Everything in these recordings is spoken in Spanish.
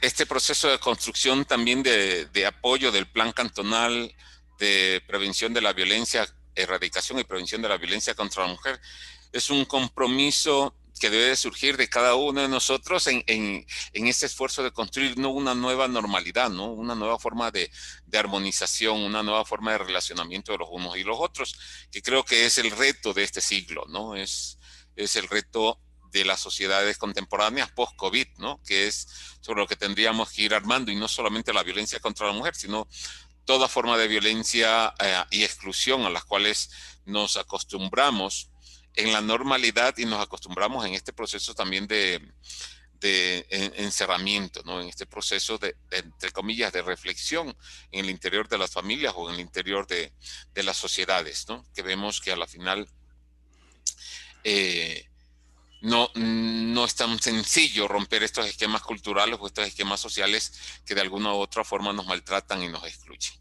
este proceso de construcción también de apoyo del Plan Cantonal de Prevención de la Violencia, Erradicación y Prevención de la Violencia contra la Mujer, es un compromiso que debe de surgir de cada uno de nosotros en este esfuerzo de construir no una nueva normalidad, ¿no? Una nueva forma de armonización, una nueva forma de relacionamiento de los unos y los otros, que creo que es el reto de este siglo, ¿no? Es el reto de las sociedades contemporáneas post-COVID, ¿no? Que es sobre lo que tendríamos que ir armando, y no solamente la violencia contra la mujer, sino toda forma de violencia y exclusión a las cuales nos acostumbramos en la normalidad y nos acostumbramos en este proceso también de encerramiento, ¿no? En este proceso entre comillas, de reflexión en el interior de las familias o en el interior de las sociedades, ¿no? Que vemos que a la final no es tan sencillo romper estos esquemas culturales o estos esquemas sociales que de alguna u otra forma nos maltratan y nos excluyen.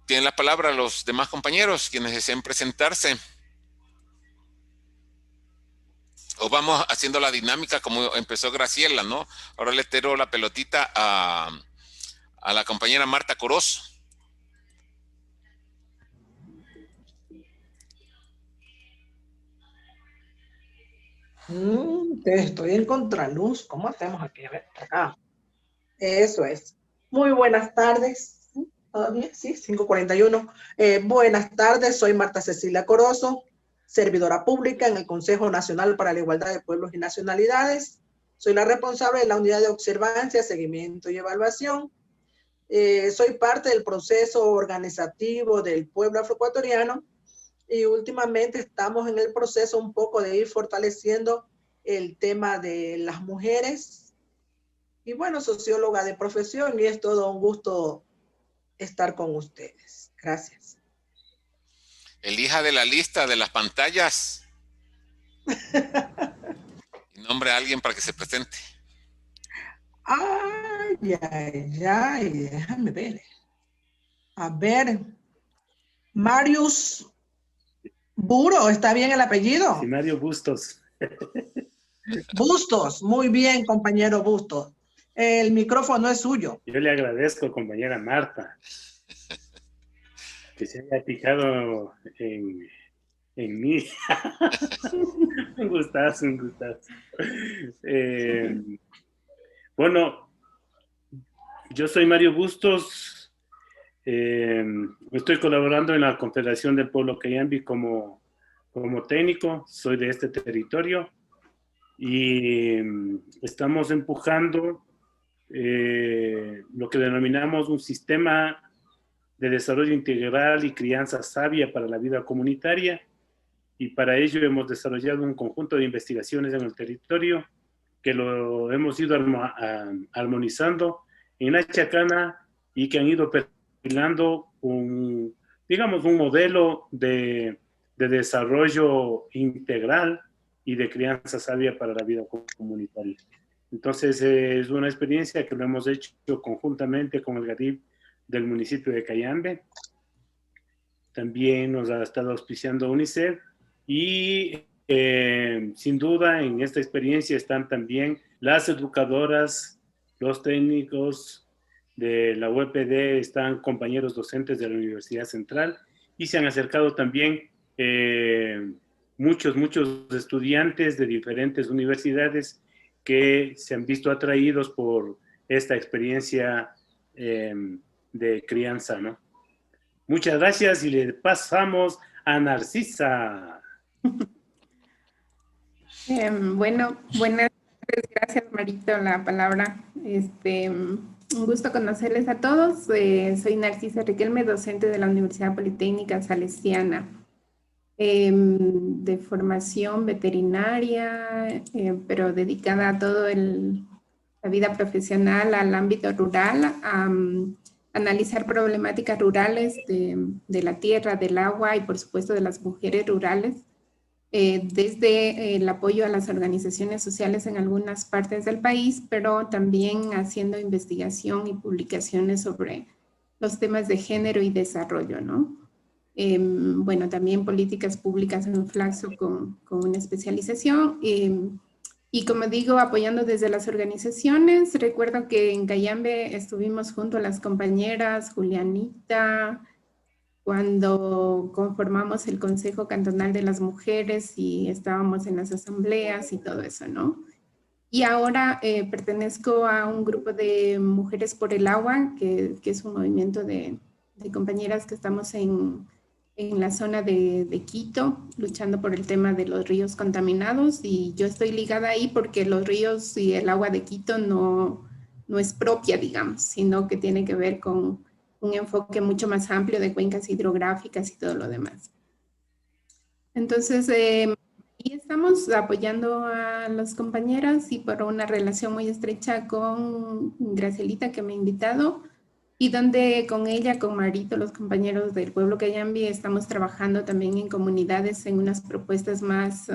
Tienen la palabra los demás compañeros, quienes deseen presentarse. O vamos haciendo la dinámica como empezó Graciela, ¿no? Ahora le tiro la pelotita a la compañera Marta Corozo. Estoy en contraluz. ¿Cómo hacemos aquí? A ver, acá. Eso es. Muy buenas tardes. ¿Todavía? Sí, 5:41. Buenas tardes, soy Marta Cecilia Corozo, servidora pública en el Consejo Nacional para la Igualdad de Pueblos y Nacionalidades. Soy la responsable de la Unidad de Observancia, Seguimiento y Evaluación. Soy parte del proceso organizativo del pueblo afroecuatoriano y últimamente estamos en el proceso un poco de ir fortaleciendo el tema de las mujeres. Y bueno, socióloga de profesión, y es todo un gusto estar con ustedes. Gracias. Elija de la lista de las pantallas y nombre a alguien para que se presente. Ay, ay, ay, déjame ver. A ver, Marius Buro, ¿está bien el apellido? Sí, Mario Bustos. Bustos, muy bien, compañero Bustos. El micrófono es suyo. Yo le agradezco, compañera Marta, que se haya fijado en mí. Un gustazo, un gustazo. Bueno, yo soy Mario Bustos. Estoy colaborando en la Confederación del Pueblo Cayambe como técnico. Soy de este territorio y estamos empujando lo que denominamos un sistema de desarrollo integral y crianza sabia para la vida comunitaria, y para ello hemos desarrollado un conjunto de investigaciones en el territorio que lo hemos ido armonizando en la Chacana y que han ido perfilando un modelo de desarrollo integral y de crianza sabia para la vida comunitaria. Entonces, es una experiencia que lo hemos hecho conjuntamente con el GADIP del municipio de Cayambe. También nos ha estado auspiciando UNICEF y sin duda en esta experiencia están también las educadoras, los técnicos de la UEPD, están compañeros docentes de la Universidad Central y se han acercado también muchos estudiantes de diferentes universidades que se han visto atraídos por esta experiencia de crianza, ¿no? Muchas gracias y le pasamos a Narcisa. Bueno, buenas tardes, gracias Marito, la palabra. Un gusto conocerles a todos. Soy Narcisa Riquelme, docente de la Universidad Politécnica Salesiana, de formación veterinaria, pero dedicada a todo la vida profesional, al ámbito rural, a analizar problemáticas rurales de la tierra, del agua y por supuesto de las mujeres rurales, desde el apoyo a las organizaciones sociales en algunas partes del país, pero también haciendo investigación y publicaciones sobre los temas de género y desarrollo, ¿no? Bueno, también políticas públicas en Flaxo con una especialización. Y como digo, apoyando desde las organizaciones. Recuerdo que en Cayambe estuvimos junto a las compañeras Julianita, cuando conformamos el Consejo Cantonal de las Mujeres y estábamos en las asambleas y todo eso, ¿no? Y ahora pertenezco a un grupo de Mujeres por el Agua, que es un movimiento de compañeras que estamos en la zona de Quito, luchando por el tema de los ríos contaminados. Y yo estoy ligada ahí porque los ríos y el agua de Quito no es propia, digamos, sino que tiene que ver con un enfoque mucho más amplio de cuencas hidrográficas y todo lo demás. Entonces, y estamos apoyando a las compañeras y por una relación muy estrecha con Gracielita, que me ha invitado, y donde con ella, con Marito, los compañeros del pueblo Cayambe, estamos trabajando también en comunidades en unas propuestas más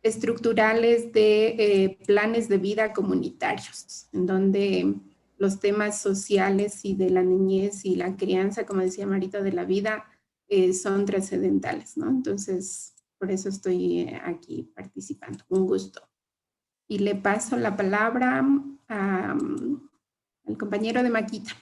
estructurales de planes de vida comunitarios, en donde los temas sociales y de la niñez y la crianza, como decía Marito, de la vida, son trascendentales, ¿no? Entonces, por eso estoy aquí participando. Un gusto. Y le paso la palabra al compañero de Maquita.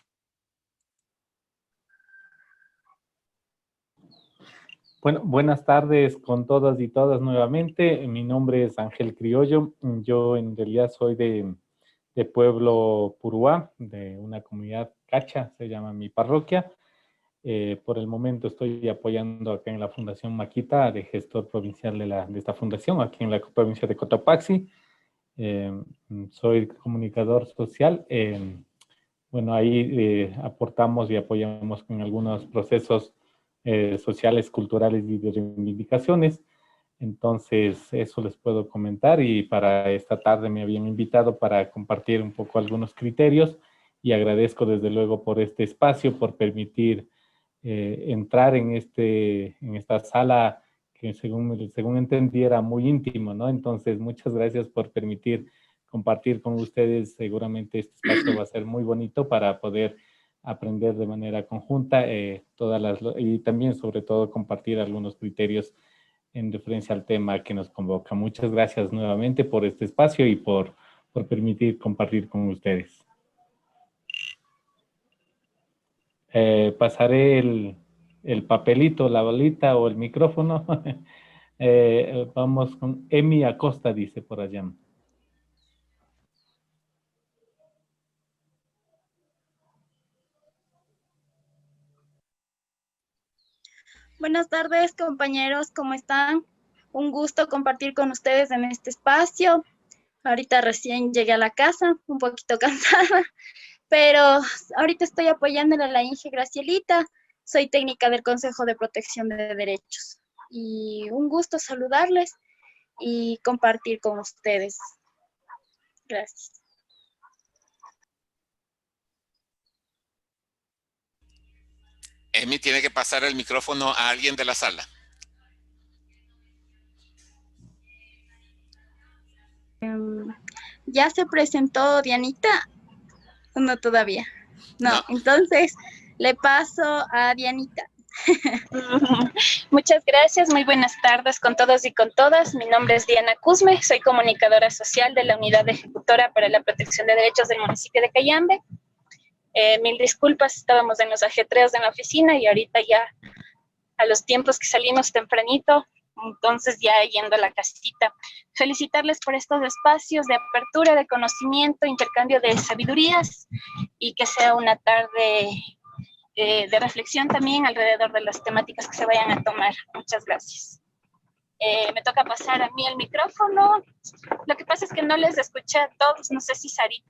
Bueno, buenas tardes con todas y todas nuevamente. Mi nombre es Ángel Criollo. Yo en realidad soy de pueblo Puruá, de una comunidad cacha, se llama mi parroquia. Por el momento estoy apoyando acá en la Fundación Maquita, de gestor provincial de esta fundación, aquí en la provincia de Cotopaxi. Soy comunicador social. Bueno, ahí aportamos y apoyamos con algunos procesos sociales, culturales y de reivindicaciones. Entonces, eso les puedo comentar, y para esta tarde me habían invitado para compartir un poco algunos criterios, y agradezco desde luego por este espacio, por permitir entrar en esta sala que según entendí era muy íntimo, ¿no? Entonces, muchas gracias por permitir compartir con ustedes. Seguramente este espacio va a ser muy bonito para poder aprender de manera conjunta y también sobre todo compartir algunos criterios en referencia al tema que nos convoca. Muchas gracias nuevamente por este espacio y por permitir compartir con ustedes. Pasaré el papelito, la bolita o el micrófono. Vamos con Emi Acosta, dice por allá. Buenas tardes, compañeros, ¿cómo están? Un gusto compartir con ustedes en este espacio. Ahorita recién llegué a la casa, un poquito cansada, pero ahorita estoy apoyándole a la Inge Gracielita. Soy técnica del Consejo de Protección de Derechos. Y un gusto saludarles y compartir con ustedes. Gracias. Emi tiene que pasar el micrófono a alguien de la sala. ¿Ya se presentó Dianita? No, todavía. No, entonces le paso a Dianita. Muchas gracias, muy buenas tardes con todos y con todas. Mi nombre es Diana Cusme, soy comunicadora social de la Unidad Ejecutora para la Protección de Derechos del municipio de Cayambe. Mil disculpas, estábamos en los ajetreos en la oficina y ahorita ya a los tiempos que salimos tempranito, entonces ya yendo a la casita. Felicitarles por estos espacios de apertura, de conocimiento, intercambio de sabidurías, y que sea una tarde de reflexión también alrededor de las temáticas que se vayan a tomar. Muchas gracias. Me toca pasar a mí el micrófono. Lo que pasa es que no les escuché a todos. No sé si Sarita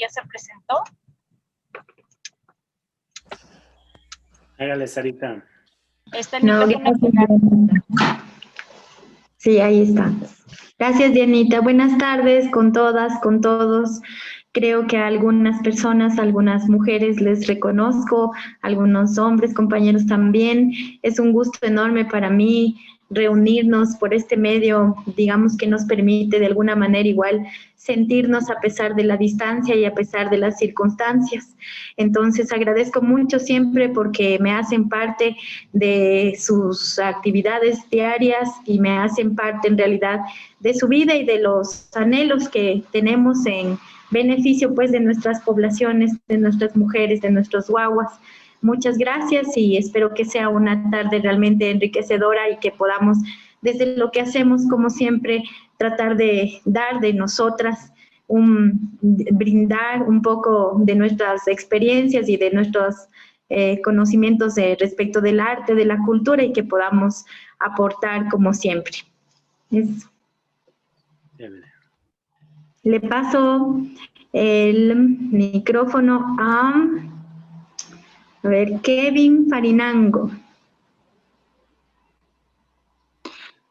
ya se presentó. Hágale, Sarita. ¿Está el micrófono? Sí, ahí está. Gracias, Dianita. Buenas tardes con todas, con todos. Creo que a algunas personas, a algunas mujeres les reconozco, a algunos hombres, compañeros también. Es un gusto enorme para mí reunirnos por este medio, digamos que nos permite de alguna manera igual sentirnos a pesar de la distancia y a pesar de las circunstancias. Entonces agradezco mucho siempre porque me hacen parte de sus actividades diarias y me hacen parte en realidad de su vida y de los anhelos que tenemos en beneficio pues de nuestras poblaciones, de nuestras mujeres, de nuestros guaguas. Muchas gracias y espero que sea una tarde realmente enriquecedora y que podamos, desde lo que hacemos, como siempre, tratar de dar de nosotras, brindar un poco de nuestras experiencias y de nuestros conocimientos respecto del arte, de la cultura y que podamos aportar como siempre. Eso. Le paso el micrófono a ver, Kevin Farinango.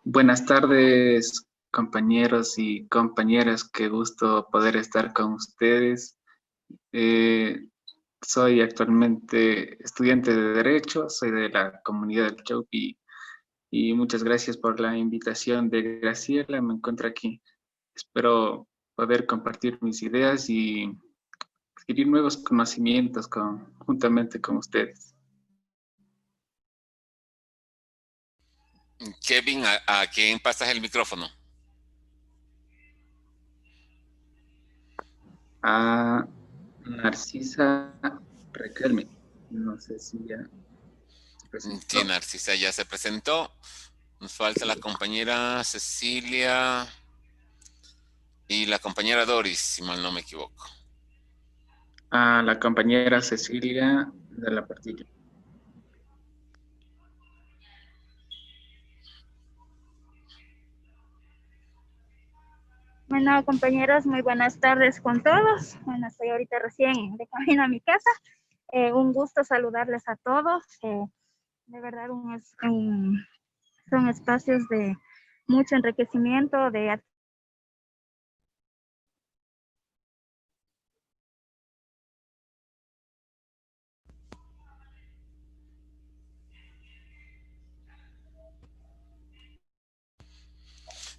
Buenas tardes, compañeros y compañeras. Qué gusto poder estar con ustedes. Soy actualmente estudiante de Derecho, soy de la comunidad del Chaupi y muchas gracias por la invitación de Graciela. Me encuentro aquí. Espero poder compartir mis ideas y adquirir nuevos conocimientos juntamente con ustedes. Kevin, ¿a quién pasas el micrófono? A Narcisa Riquelme. No sé si ya se presentó. Sí, Narcisa ya se presentó. Nos falta la compañera Cecilia y la compañera Doris, si mal no me equivoco. A la compañera Cecilia de la Partilla. Bueno, compañeros, muy buenas tardes con todos. Bueno, estoy ahorita recién de camino a mi casa. Un gusto saludarles a todos. De verdad, son espacios de mucho enriquecimiento,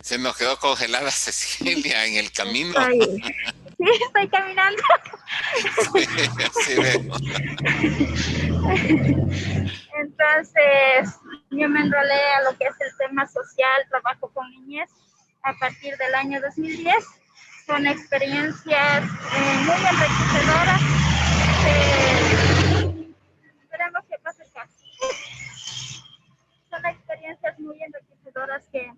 Se nos quedó congelada Cecilia en el camino. Sí, estoy caminando. Sí, así veo. Entonces, yo me enrolé a lo que es el tema social, trabajo con niñez, a partir del año 2010. Son experiencias muy enriquecedoras. Esperemos que pase caso. Son experiencias muy enriquecedoras que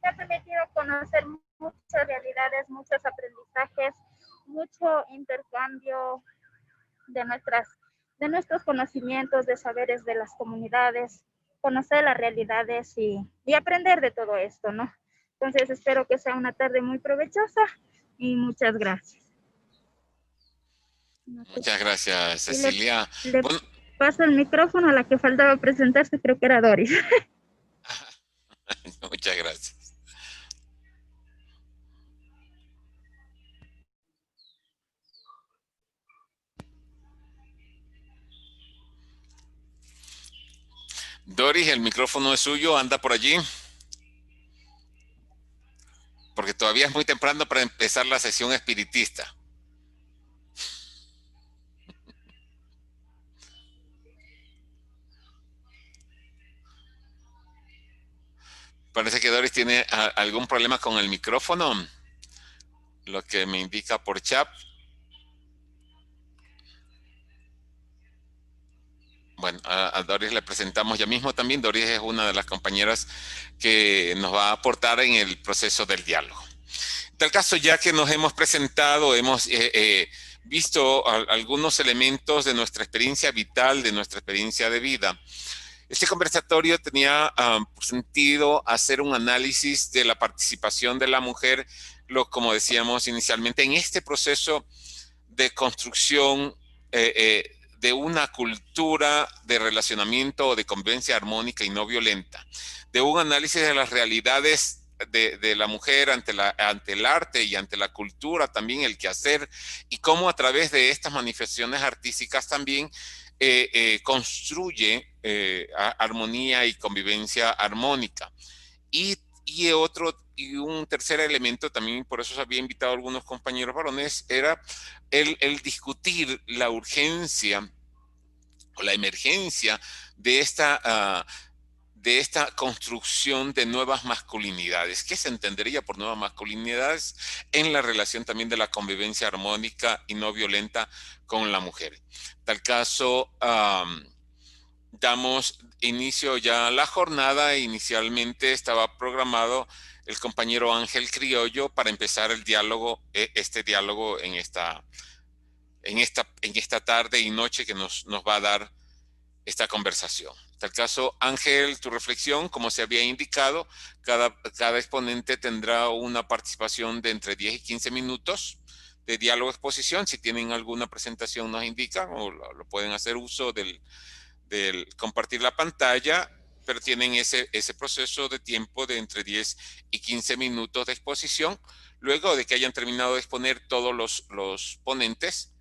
me han permitido conocer muchas realidades, muchos aprendizajes, mucho intercambio de nuestros conocimientos, de saberes de las comunidades, conocer las realidades y aprender de todo esto, ¿no? Entonces espero que sea una tarde muy provechosa y muchas gracias. Muchas gracias, Cecilia. Le paso el micrófono a la que faltaba presentarse, creo que era Doris. Muchas gracias. Doris, el micrófono es suyo, anda por allí. Porque todavía es muy temprano para empezar la sesión espiritista. Parece que Doris tiene algún problema con el micrófono, lo que me indica por chat. Bueno, a Doris le presentamos ya mismo también. Doris es una de las compañeras que nos va a aportar en el proceso del diálogo. En tal caso, ya que nos hemos presentado, hemos visto algunos elementos de nuestra experiencia vital, de nuestra experiencia de vida. Este conversatorio tenía por sentido hacer un análisis de la participación de la mujer, como decíamos inicialmente, en este proceso de construcción de una cultura de relacionamiento o de convivencia armónica y no violenta, de un análisis de las realidades de la mujer ante el arte y ante la cultura, también el quehacer, y cómo a través de estas manifestaciones artísticas también construye armonía y convivencia armónica. Y un tercer elemento, también por eso se había invitado a algunos compañeros varones, era el discutir la urgencia o la emergencia de esta construcción de nuevas masculinidades. ¿Qué se entendería por nuevas masculinidades en la relación también de la convivencia armónica y no violenta con la mujer? En tal caso, damos inicio ya a la jornada. Inicialmente estaba programado el compañero Ángel Criollo para empezar el diálogo, este diálogo en esta tarde y noche que nos va a dar esta conversación. En tal caso, Ángel, tu reflexión, como se había indicado, cada exponente tendrá una participación de entre 10 y 15 minutos de diálogo-exposición. Si tienen alguna presentación nos indican o lo pueden hacer uso del compartir la pantalla, pero tienen ese proceso de tiempo de entre 10 y 15 minutos de exposición. Luego de que hayan terminado de exponer todos los ponentes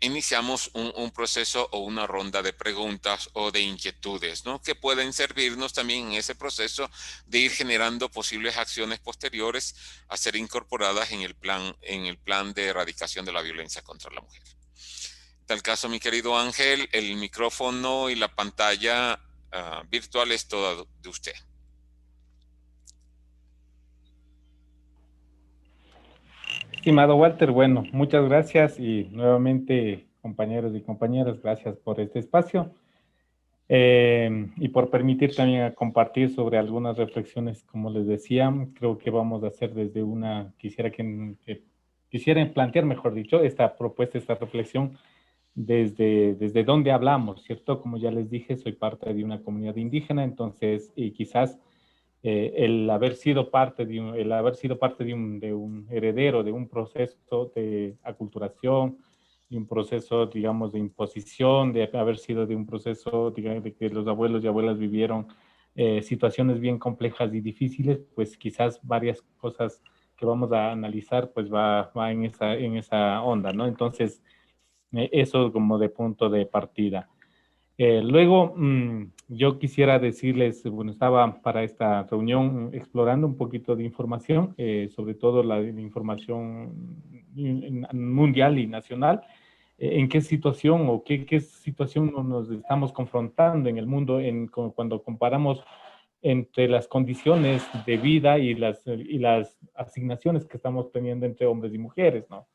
iniciamos un proceso o una ronda de preguntas o de inquietudes, ¿no? Que pueden servirnos también en ese proceso de ir generando posibles acciones posteriores a ser incorporadas en el plan de erradicación de la violencia contra la mujer. En tal caso, mi querido Ángel, el micrófono y la pantalla virtual es toda de usted. Estimado Walter, bueno, muchas gracias y nuevamente, compañeros y compañeras, gracias por este espacio y por permitir también compartir sobre algunas reflexiones. Como les decía, creo que vamos a hacer desde quisiera plantear, mejor dicho, esta propuesta, esta reflexión desde donde hablamos, ¿cierto? Como ya les dije, soy parte de una comunidad indígena, entonces, y quizás el haber sido parte de un heredero de un proceso de aculturación, de un proceso, digamos, de imposición, de haber sido de un proceso, digamos, de que los abuelos y abuelas vivieron situaciones bien complejas y difíciles, pues quizás varias cosas que vamos a analizar, pues va en esa onda, ¿no? Entonces, eso como de punto de partida. Luego, yo quisiera decirles, bueno, estaba para esta reunión explorando un poquito de información, sobre todo la información mundial y nacional, en qué situación o qué situación nos estamos confrontando en el mundo cuando comparamos entre las condiciones de vida y las asignaciones que estamos teniendo entre hombres y mujeres, ¿no?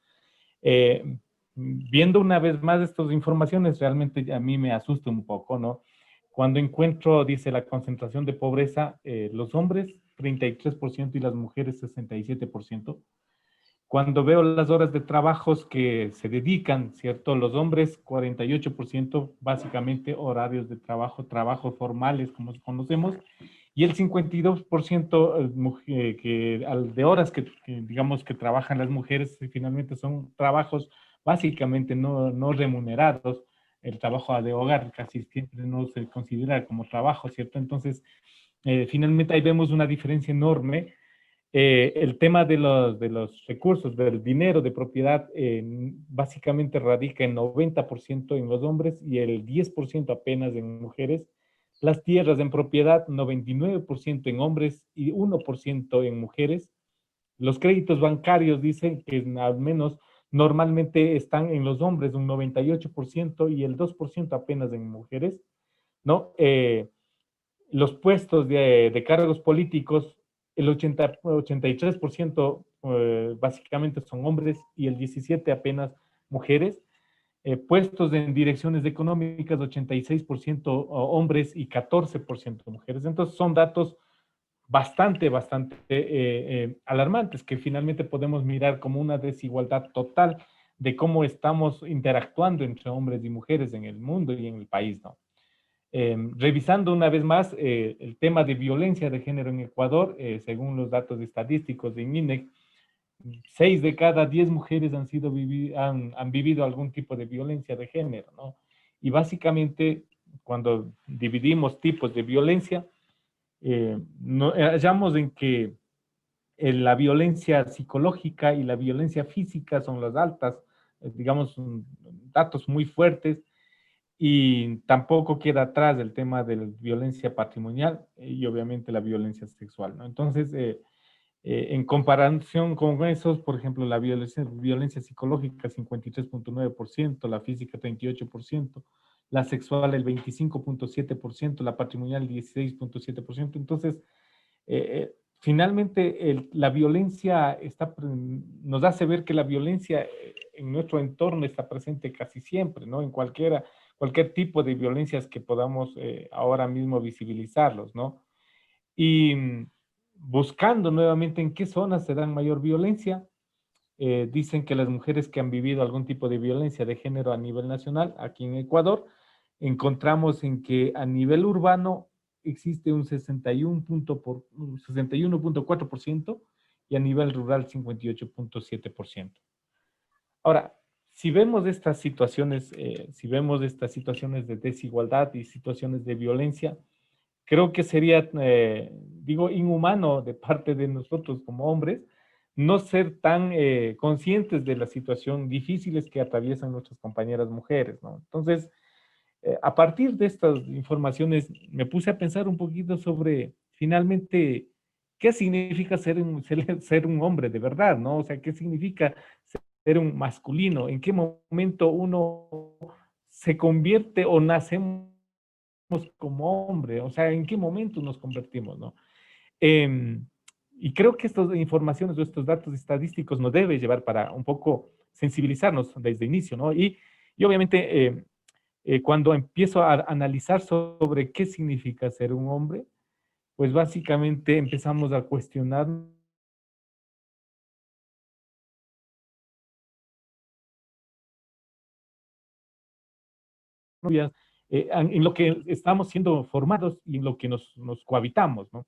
Viendo una vez más estas informaciones, realmente a mí me asusta un poco, ¿no? Cuando encuentro, dice, la concentración de pobreza, los hombres 33% y las mujeres 67%. Cuando veo las horas de trabajos que se dedican, ¿cierto? Los hombres 48%, básicamente horarios de trabajo formales, como conocemos, y el 52% de horas que digamos que trabajan las mujeres, finalmente son trabajos básicamente no remunerados. El trabajo de hogar casi siempre no se considera como trabajo, ¿cierto? Entonces, finalmente ahí vemos una diferencia enorme. El tema de los recursos, del dinero de propiedad, básicamente radica en 90% en los hombres y el 10% apenas en mujeres. Las tierras en propiedad, 99% en hombres y 1% en mujeres. Los créditos bancarios dicen que al menos normalmente están en los hombres un 98% y el 2% apenas en mujeres, ¿no? Los puestos de cargos políticos, el 83% básicamente son hombres y el 17% apenas mujeres. Puestos en direcciones económicas, 86% hombres y 14% mujeres. Entonces son datos bastante alarmantes que finalmente podemos mirar como una desigualdad total de cómo estamos interactuando entre hombres y mujeres en el mundo y en el país, ¿no? Revisando una vez más el tema de violencia de género en Ecuador, según los datos estadísticos de INEC, 6 de cada 10 mujeres han vivido algún tipo de violencia de género, ¿no? Y básicamente, cuando dividimos tipos de violencia, hallamos en que la violencia psicológica y la violencia física son las altas, digamos, datos muy fuertes. y tampoco queda atrás el tema de la violencia patrimonial y obviamente la violencia sexual, ¿no? Entonces, en comparación con esos, por ejemplo, la violencia psicológica 53.9%, la física 38%, la sexual el 25.7%, la patrimonial 16.7%. Entonces, finalmente la violencia nos hace ver que la violencia en nuestro entorno está presente casi siempre, ¿no? En cualquier tipo de violencias que podamos ahora mismo visibilizarlos, ¿no? Y buscando nuevamente en qué zonas se dan mayor violencia, dicen que las mujeres que han vivido algún tipo de violencia de género a nivel nacional, aquí en Ecuador, encontramos en que a nivel urbano existe un 61.4% y a nivel rural 58.7%. Ahora, si vemos estas situaciones de desigualdad y situaciones de violencia, creo que sería, inhumano de parte de nosotros como hombres no ser tan conscientes de la situación difíciles que atraviesan nuestras compañeras mujeres, ¿no? Entonces, a partir de estas informaciones, me puse a pensar un poquito sobre, finalmente, qué significa ser un hombre de verdad, ¿no? O sea, qué significa ser un masculino, en qué momento uno se convierte o nacemos como hombre, o sea, en qué momento nos convertimos, ¿no? Y creo que estas informaciones o estos datos estadísticos nos debe llevar para un poco sensibilizarnos desde el inicio, ¿no? Y obviamente, cuando empiezo a analizar sobre qué significa ser un hombre, pues básicamente empezamos a cuestionar en lo que estamos siendo formados y en lo que nos cohabitamos, ¿no?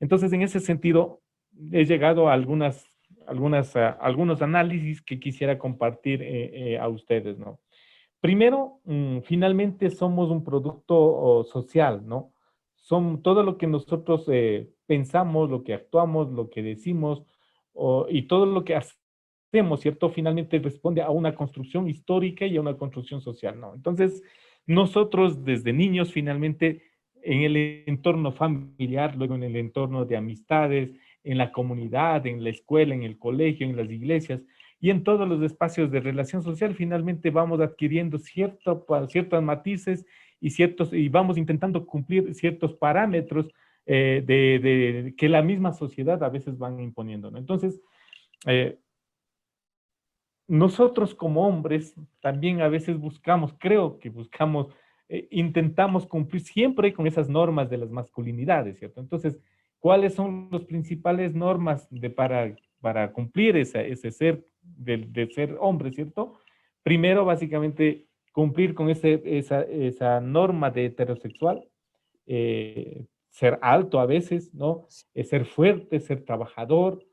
Entonces, en ese sentido, he llegado a algunos análisis que quisiera compartir a ustedes, ¿no? Primero, finalmente somos un producto social, ¿no? Son todo lo que nosotros pensamos, lo que actuamos, lo que decimos y todo lo que hacemos, ¿cierto? Finalmente responde a una construcción histórica y a una construcción social, ¿no? Entonces, nosotros desde niños finalmente en el entorno familiar, luego en el entorno de amistades, en la comunidad, en la escuela, en el colegio, en las iglesias, y en todos los espacios de relación social, finalmente vamos adquiriendo ciertos matices y vamos intentando cumplir ciertos parámetros que la misma sociedad a veces van imponiendo, ¿no? Entonces, nosotros como hombres también a veces intentamos cumplir siempre con esas normas de las masculinidades, ¿cierto? Entonces, ¿cuáles son las principales normas para cumplir ese ser, de ser hombre, ¿cierto? Primero, básicamente, cumplir con esa norma de heterosexual, ser alto a veces, ¿no? Ser fuerte, ser trabajador,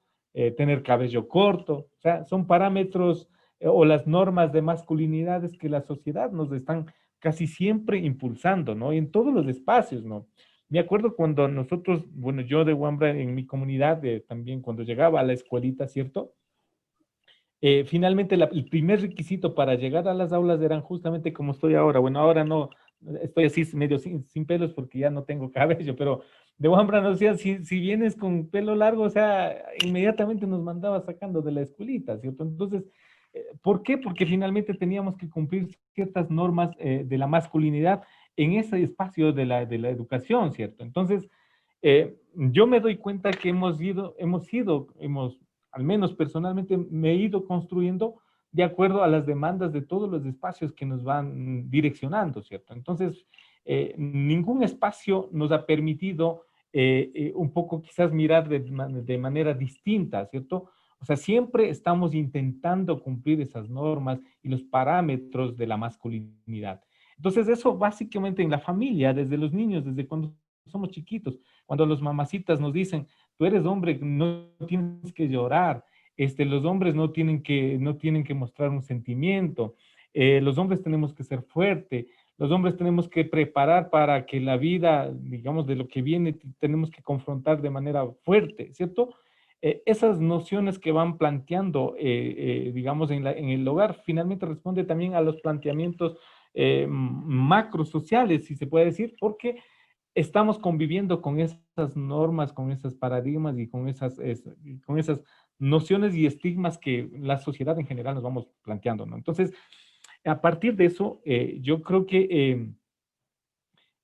tener cabello corto, o sea, son parámetros o las normas de masculinidades que la sociedad nos están casi siempre impulsando, ¿no? Y en todos los espacios, ¿no? Me acuerdo cuando nosotros, bueno, yo de Wambra en mi comunidad, también cuando llegaba a la escuelita, ¿cierto? Finalmente el primer requisito para llegar a las aulas eran justamente como estoy ahora. Bueno, ahora no, estoy así medio sin pelos porque ya no tengo cabello, pero de Wambra nos decía, si vienes con pelo largo, o sea, inmediatamente nos mandaba sacando de la escuelita, ¿cierto? Entonces, ¿por qué? Porque finalmente teníamos que cumplir ciertas normas de la masculinidad en ese espacio de la educación, ¿cierto? Entonces, yo me doy cuenta que al menos personalmente, me he ido construyendo de acuerdo a las demandas de todos los espacios que nos van direccionando, ¿cierto? Entonces, ningún espacio nos ha permitido un poco quizás mirar de manera distinta, ¿cierto? O sea, siempre estamos intentando cumplir esas normas y los parámetros de la masculinidad. Entonces, eso básicamente en la familia, desde los niños, desde cuando somos chiquitos, cuando los mamacitas nos dicen, tú eres hombre, no tienes que llorar, los hombres no tienen que mostrar un sentimiento, los hombres tenemos que ser fuertes, los hombres tenemos que preparar para que la vida, digamos, de lo que viene, tenemos que confrontar de manera fuerte, ¿cierto? Esas nociones que van planteando, digamos, en el hogar, finalmente responde también a los planteamientos macrosociales, si se puede decir, porque estamos conviviendo con esas normas, con esos paradigmas y con esas nociones y estigmas que la sociedad en general nos vamos planteando, ¿no? Entonces, a partir de eso, yo creo que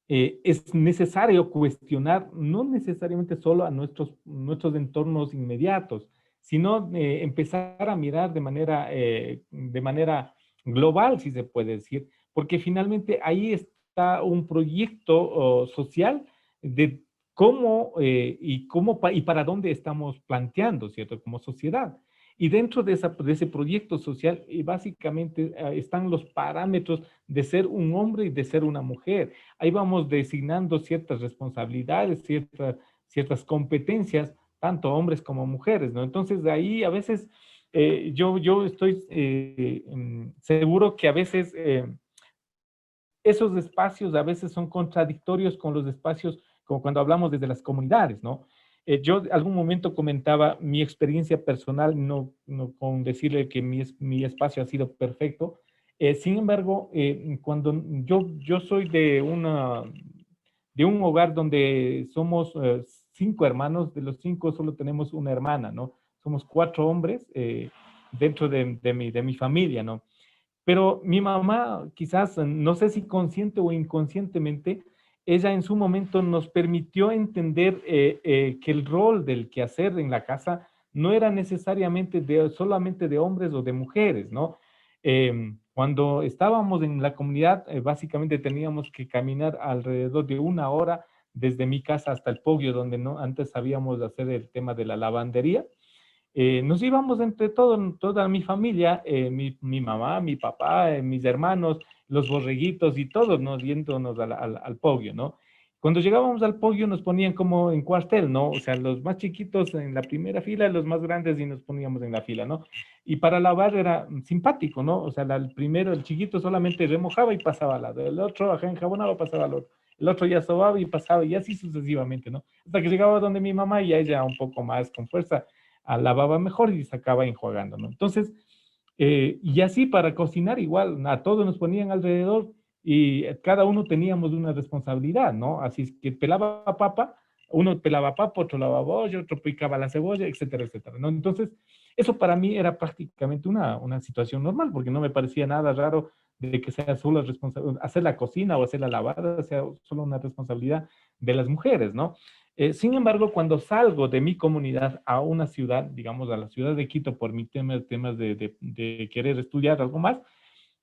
es necesario cuestionar, no necesariamente solo a nuestros entornos inmediatos, sino empezar a mirar de manera global, si se puede decir, porque finalmente ahí está un proyecto social de cómo y para dónde estamos planteando, ¿cierto? Como sociedad. Y dentro de ese proyecto social, básicamente están los parámetros de ser un hombre y de ser una mujer. Ahí vamos designando ciertas responsabilidades, ciertas competencias, tanto hombres como mujeres, ¿no? Entonces, de ahí a veces yo estoy seguro que a veces esos espacios a veces son contradictorios con los espacios, como cuando hablamos desde las comunidades, ¿no? Yo algún momento comentaba mi experiencia personal, no con decirle que mi espacio ha sido perfecto. Sin embargo, cuando yo soy de un hogar donde somos 5 hermanos, de los 5 solo tenemos una hermana, ¿no? Somos 4 hombres dentro de mi familia, ¿no? Pero mi mamá, quizás, no sé si consciente o inconscientemente, ella en su momento nos permitió entender que el rol del quehacer en la casa no era necesariamente solamente de hombres o de mujeres, ¿no? Cuando estábamos en la comunidad, básicamente teníamos que caminar alrededor de 1 hora desde mi casa hasta el podio, donde no, antes sabíamos hacer el tema de la lavandería. Nos íbamos entre toda mi familia, mi mamá, mi papá, mis hermanos, los borreguitos y todos nos yéndonos al podio, ¿no? Cuando llegábamos al podio nos ponían como en cuartel, ¿no? O sea, los más chiquitos en la primera fila, los más grandes y nos poníamos en la fila, ¿no? Y para lavar era simpático, ¿no? O sea, el primero, el chiquito solamente remojaba y pasaba al lado, el otro ajá, enjabonaba, pasaba al otro, el otro ya sobaba y pasaba y así sucesivamente, ¿no? Hasta que llegaba donde mi mamá y ella un poco más con fuerza lavaba mejor y se acaba enjuagando, ¿no? Entonces, y así para cocinar igual, a todos nos ponían alrededor y cada uno teníamos una responsabilidad, ¿no? Así es que pelaba papa, uno pelaba papa, otro lavaba bollo, otro picaba la cebolla, etcétera, etcétera, ¿no? Entonces, eso para mí era prácticamente una situación normal, porque no me parecía nada raro de que sea solo hacer la cocina o hacer la lavada, sea solo una responsabilidad de las mujeres, ¿no? Sin embargo, cuando salgo de mi comunidad a una ciudad, digamos a la ciudad de Quito, por mi temas de querer estudiar algo más,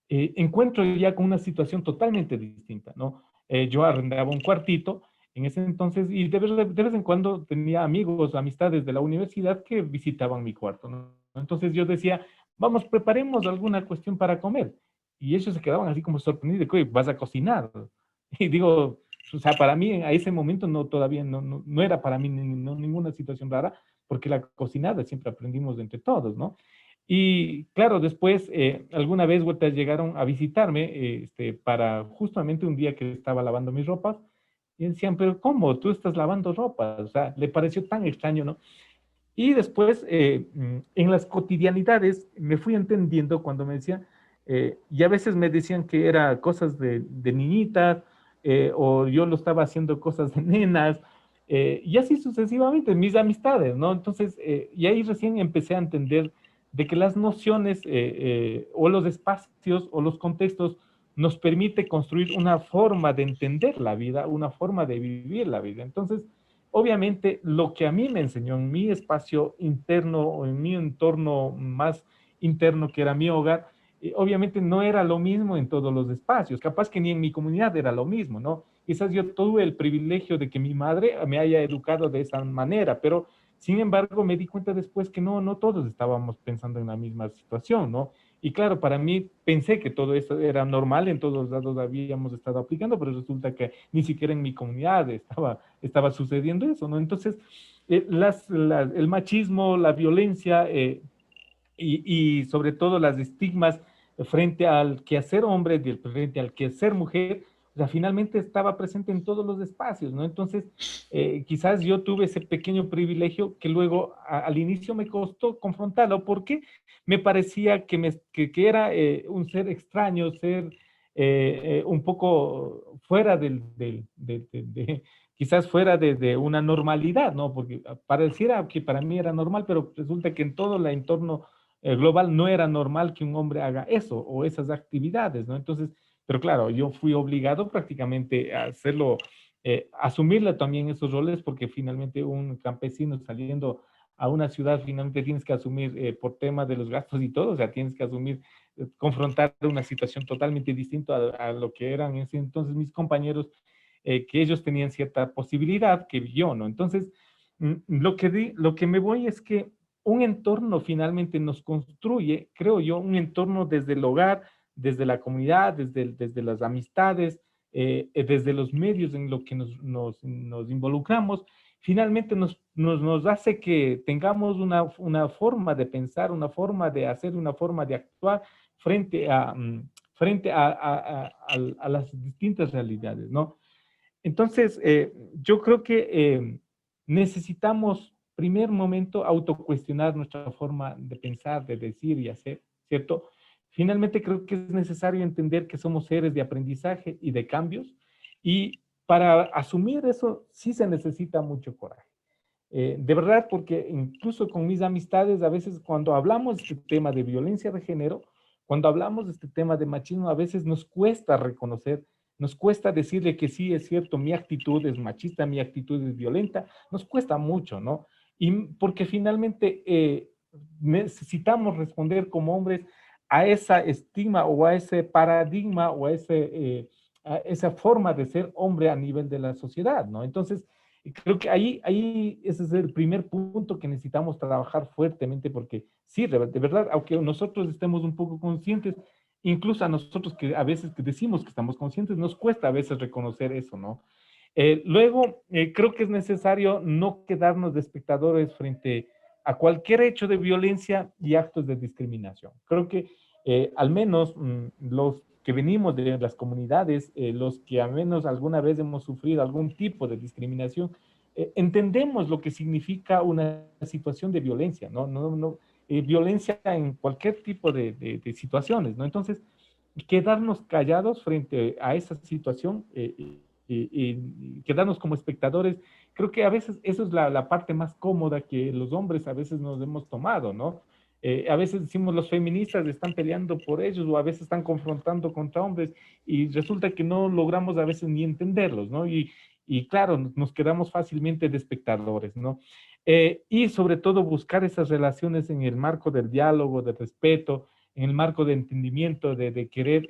encuentro ya con una situación totalmente distinta, ¿no? Yo arrendaba un cuartito en ese entonces y de vez en cuando tenía amigos, amistades de la universidad que visitaban mi cuarto, ¿no? Entonces yo decía, vamos, preparemos alguna cuestión para comer. Y ellos se quedaban así como sorprendidos, de que vas a cocinar. Y digo, o sea, para mí a ese momento todavía no era para mí ninguna situación rara, porque la cocinada siempre aprendimos entre todos, ¿no? Y claro, después alguna vez vueltas llegaron a visitarme para justamente un día que estaba lavando mis ropas y decían, pero ¿cómo? Tú estás lavando ropas. O sea, le pareció tan extraño, ¿no? Y después, en las cotidianidades, me fui entendiendo cuando me decían, y a veces me decían que era cosas de niñitas, o yo lo estaba haciendo cosas de nenas, y así sucesivamente, mis amistades, ¿no? Entonces, y ahí recién empecé a entender de que las nociones o los espacios o los contextos nos permite construir una forma de entender la vida, una forma de vivir la vida. Entonces, obviamente, lo que a mí me enseñó en mi espacio interno o en mi entorno más interno, que era mi hogar, obviamente no era lo mismo en todos los espacios. Capaz que ni en mi comunidad era lo mismo, ¿no? Quizás yo tuve el privilegio de que mi madre me haya educado de esa manera, pero sin embargo me di cuenta después que no todos estábamos pensando en la misma situación, ¿no? Y claro, para mí pensé que todo eso era normal, en todos lados habíamos estado aplicando, pero resulta que ni siquiera en mi comunidad estaba sucediendo eso, ¿no? Entonces, el machismo, la violencia y sobre todo las estigmas frente al quehacer hombre, frente al quehacer mujer, o sea, finalmente estaba presente en todos los espacios, ¿no? Entonces, quizás yo tuve ese pequeño privilegio que luego al inicio me costó confrontarlo porque me parecía que era un ser extraño, ser un poco fuera quizás fuera de una normalidad, ¿no? Porque pareciera que para mí era normal, pero resulta que en todo el entorno global no era normal que un hombre haga eso o esas actividades, ¿no? Entonces, pero claro, yo fui obligado prácticamente a hacerlo, asumirle también esos roles, porque finalmente un campesino saliendo a una ciudad, finalmente tienes que asumir por tema de los gastos y todo, o sea, tienes que asumir, confrontar una situación totalmente distinta a lo que eran en ese entonces mis compañeros, que ellos tenían cierta posibilidad que yo, ¿no? Entonces, lo que me voy es que un entorno finalmente nos construye, creo yo, un entorno desde el hogar, desde la comunidad, desde las amistades, desde los medios en lo que nos involucramos, finalmente nos hace que tengamos una forma de pensar, una forma de hacer, una forma de actuar frente a las distintas realidades, ¿no? Entonces, yo creo que necesitamos, primer momento, autocuestionar nuestra forma de pensar, de decir y hacer, ¿cierto? Finalmente, creo que es necesario entender que somos seres de aprendizaje y de cambios, y para asumir eso sí se necesita mucho coraje. De verdad, porque incluso con mis amistades, a veces cuando hablamos de este tema de violencia de género, cuando hablamos de este tema de machismo, a veces nos cuesta reconocer, nos cuesta decirle que sí, es cierto, mi actitud es machista, mi actitud es violenta, nos cuesta mucho, ¿no? Y porque finalmente necesitamos responder como hombres a esa estigma o a ese paradigma o a esa forma de ser hombre a nivel de la sociedad, ¿no? Entonces, creo que ahí ese es el primer punto que necesitamos trabajar fuertemente, porque sí, de verdad, aunque nosotros estemos un poco conscientes, incluso a nosotros que a veces que decimos que estamos conscientes, nos cuesta a veces reconocer eso, ¿no? Luego, creo que es necesario no quedarnos de espectadores frente a cualquier hecho de violencia y actos de discriminación. Creo que al menos los que venimos de las comunidades, los que al menos alguna vez hemos sufrido algún tipo de discriminación, entendemos lo que significa una situación de violencia, ¿no? Violencia en cualquier tipo de situaciones, ¿no? Entonces, quedarnos callados frente a esa situación y quedarnos como espectadores, creo que a veces eso es la parte más cómoda que los hombres a veces nos hemos tomado, ¿no? A veces decimos los feministas están peleando por ellos o a veces están confrontando contra hombres y resulta que no logramos a veces ni entenderlos, ¿no? Y claro, nos quedamos fácilmente de espectadores, ¿no? Y sobre todo buscar esas relaciones en el marco del diálogo, del respeto, en el marco de entendimiento, de querer,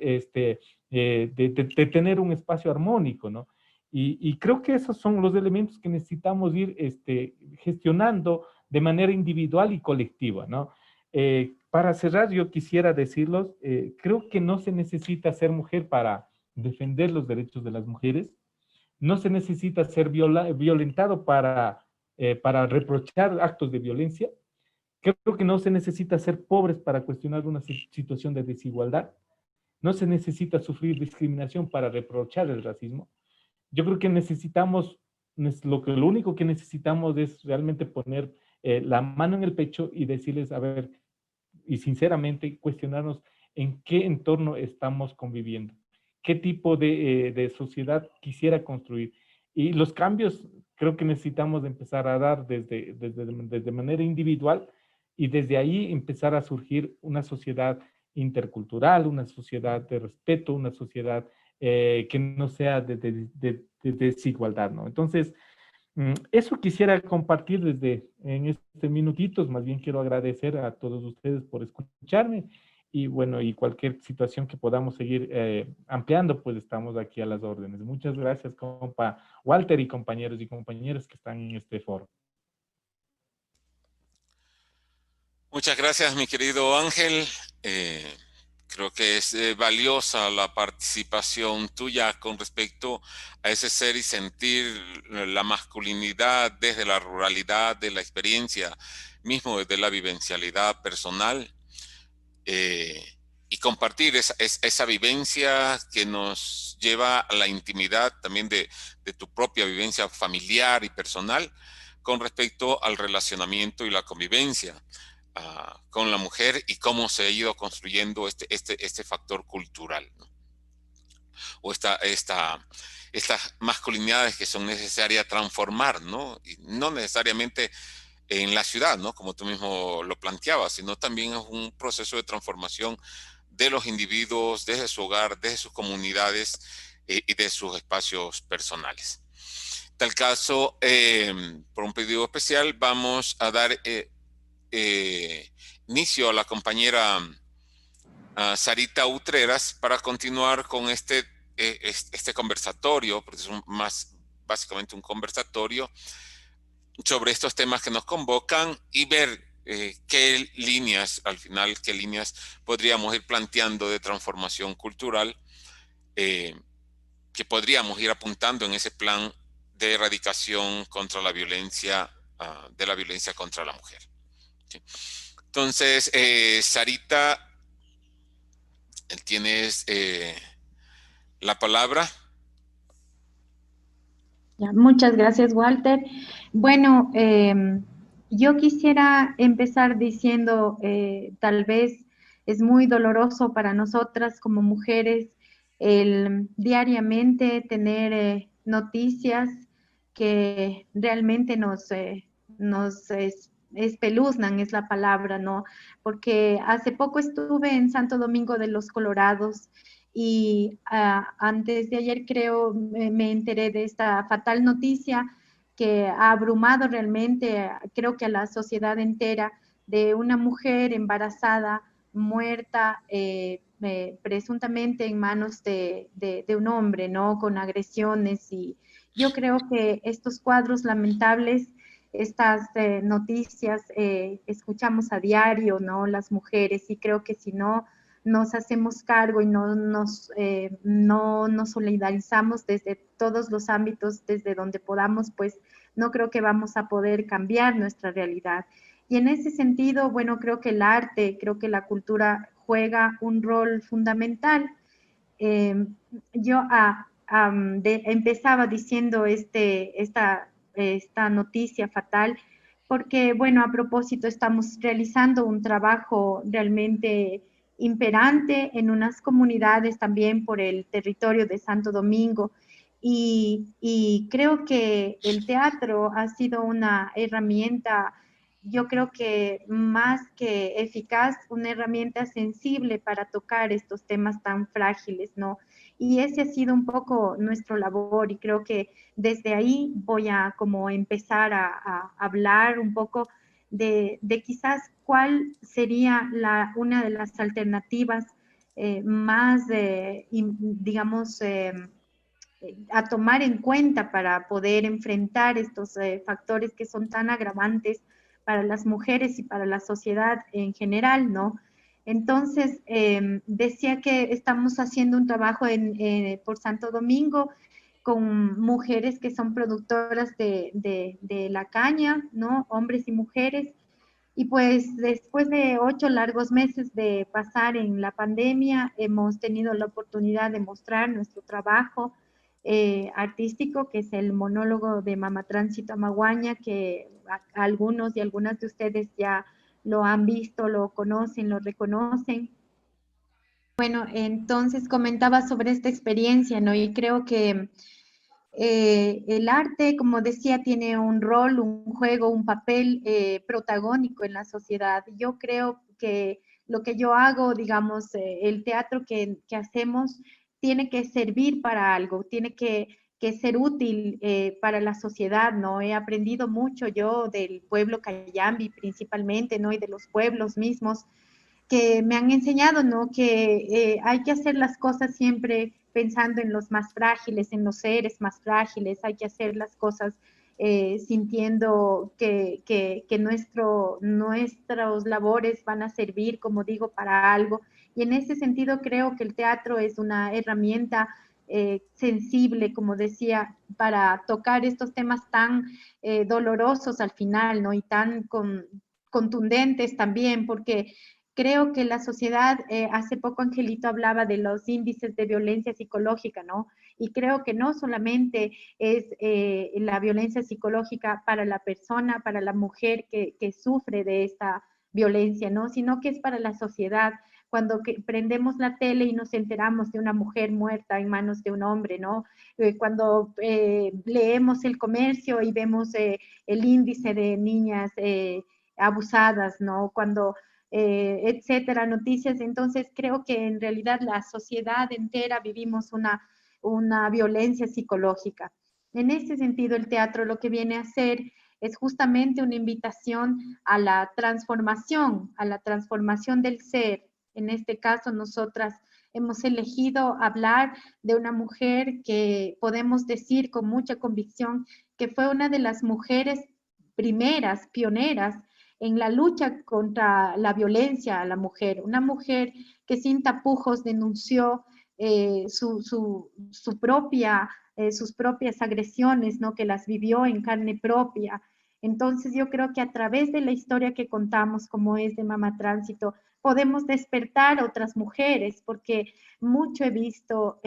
de tener un espacio armónico, ¿no? Y creo que esos son los elementos que necesitamos ir gestionando de manera individual y colectiva, ¿no? Para cerrar, yo quisiera decirlos, creo que no se necesita ser mujer para defender los derechos de las mujeres, no se necesita ser violentado para reprochar actos de violencia, creo que no se necesita ser pobres para cuestionar una situación de desigualdad, no se necesita sufrir discriminación para reprochar el racismo. Yo creo que lo único que necesitamos es realmente poner la mano en el pecho y decirles, a ver, y sinceramente cuestionarnos en qué entorno estamos conviviendo, qué tipo de sociedad quisiera construir. Y los cambios creo que necesitamos empezar a dar desde manera individual y desde ahí empezar a surgir una sociedad intercultural, una sociedad de respeto, una sociedad que no sea de desigualdad, ¿no? Entonces, eso quisiera compartir en estos minutitos. Más bien quiero agradecer a todos ustedes por escucharme y bueno, y cualquier situación que podamos seguir ampliando, pues estamos aquí a las órdenes. Muchas gracias, compa Walter y compañeros y compañeras que están en este foro. Muchas gracias, mi querido Ángel. Creo que es valiosa la participación tuya con respecto a ese ser y sentir la masculinidad desde la ruralidad, de la experiencia mismo, de la vivencialidad personal, y compartir esa vivencia que nos lleva a la intimidad también de tu propia vivencia familiar y personal con respecto al relacionamiento y la convivencia con la mujer y cómo se ha ido construyendo este factor cultural, ¿no? o estas masculinidades que son necesarias transformar, ¿no? Y no necesariamente en la ciudad, ¿no? Como tú mismo lo planteabas, sino también es un proceso de transformación de los individuos, desde su hogar, desde sus comunidades y de sus espacios personales. En tal caso, por un pedido especial, vamos a dar inicio a la compañera Sarita Utreras para continuar con este conversatorio, porque es básicamente un conversatorio sobre estos temas que nos convocan y ver qué líneas podríamos ir planteando de transformación cultural que podríamos ir apuntando en ese plan de erradicación contra la violencia, de la violencia contra la mujer. ¿Sí? Entonces, Sarita, tienes la palabra. Ya, muchas gracias, Walter. Bueno, yo quisiera empezar diciendo, tal vez es muy doloroso para nosotras como mujeres el diariamente tener noticias que realmente nos espeluznan, es la palabra, ¿no? Porque hace poco estuve en Santo Domingo de los Colorados y antes de ayer creo me enteré de esta fatal noticia que ha abrumado realmente, creo que a la sociedad entera, de una mujer embarazada, muerta, presuntamente en manos de un hombre, ¿no? Con agresiones. Y yo creo que estos cuadros lamentables, estas noticias, escuchamos a diario, ¿no? Las mujeres, y creo que si no nos hacemos cargo y no nos solidarizamos desde todos los ámbitos, desde donde podamos, pues no creo que vamos a poder cambiar nuestra realidad. Y en ese sentido, bueno, creo que el arte, creo que la cultura juega un rol fundamental. Yo empezaba diciendo esta noticia fatal, porque, bueno, a propósito, estamos realizando un trabajo realmente imperante en unas comunidades también por el territorio de Santo Domingo. Y creo que el teatro ha sido una herramienta, yo creo que más que eficaz, una herramienta sensible para tocar estos temas tan frágiles, ¿no? Y ese ha sido un poco nuestra labor y creo que desde ahí voy a como empezar a hablar un poco de quizás cuál sería una de las alternativas más, digamos, a tomar en cuenta para poder enfrentar estos factores que son tan agravantes para las mujeres y para la sociedad en general, ¿no? Entonces, decía que estamos haciendo un trabajo por Santo Domingo con mujeres que son productoras de la caña, ¿no? Hombres y mujeres. Y pues después de 8 largos meses de pasar en la pandemia, hemos tenido la oportunidad de mostrar nuestro trabajo artístico, que es el monólogo de Mama Tránsito Amaguaña, que algunos y algunas de ustedes ya lo han visto, lo conocen, lo reconocen. Bueno, entonces comentaba sobre esta experiencia, ¿no? Y creo que el arte, como decía, tiene un rol, un juego, un papel protagónico en la sociedad. Yo creo que lo que yo hago, digamos, el teatro que hacemos, tiene que servir para algo, tiene que ser útil para la sociedad, ¿no? He aprendido mucho yo del pueblo Cayambi principalmente, ¿no? Y de los pueblos mismos, que me han enseñado, ¿no? Que hay que hacer las cosas siempre pensando en los más frágiles, en los seres más frágiles, hay que hacer las cosas sintiendo que nuestros labores van a servir, como digo, para algo. Y en ese sentido creo que el teatro es una herramienta sensible, como decía, para tocar estos temas tan dolorosos al final, ¿no? Y tan contundentes también, porque creo que la sociedad, hace poco Angelito hablaba de los índices de violencia psicológica, ¿no? Y creo que no solamente es la violencia psicológica para la persona, para la mujer que sufre de esta violencia, ¿no? Sino que es para la sociedad, prendemos la tele y nos enteramos de una mujer muerta en manos de un hombre, ¿no? Cuando leemos el comercio y vemos el índice de niñas abusadas, ¿no? Cuando, etcétera, noticias. Entonces creo que en realidad la sociedad entera vivimos una violencia psicológica. En ese sentido, el teatro lo que viene a hacer es justamente una invitación a la transformación del ser. En este caso, nosotras hemos elegido hablar de una mujer que podemos decir con mucha convicción que fue una de las mujeres primeras, pioneras, en la lucha contra la violencia a la mujer. Una mujer que sin tapujos denunció sus propias agresiones, ¿no? Que las vivió en carne propia. Entonces yo creo que a través de la historia que contamos, como es de Mama Tránsito, podemos despertar a otras mujeres, porque mucho he visto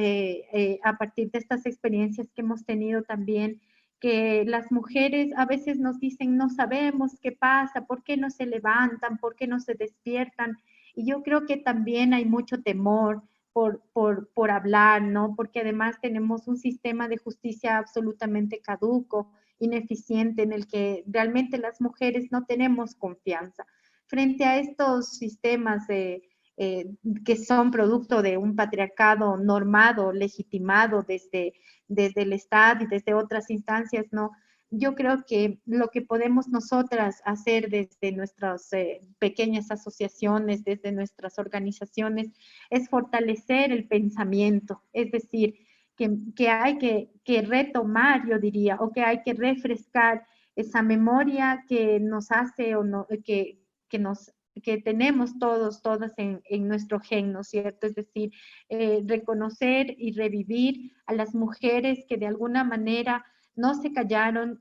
a partir de estas experiencias que hemos tenido también, que las mujeres a veces nos dicen, no sabemos qué pasa, por qué no se levantan, por qué no se despiertan. Y yo creo que también hay mucho temor por hablar, ¿no? Porque además tenemos un sistema de justicia absolutamente caduco, ineficiente, en el que realmente las mujeres no tenemos confianza. Frente a estos sistemas que son producto de un patriarcado normado, legitimado desde el Estado y desde otras instancias, ¿no? Yo creo que lo que podemos nosotras hacer desde nuestras pequeñas asociaciones, desde nuestras organizaciones, es fortalecer el pensamiento, es decir, que hay que retomar, yo diría, o que hay que refrescar esa memoria que nos hace o no, que tenemos todas en nuestro gen, ¿no es cierto? Es decir, reconocer y revivir a las mujeres que de alguna manera no se callaron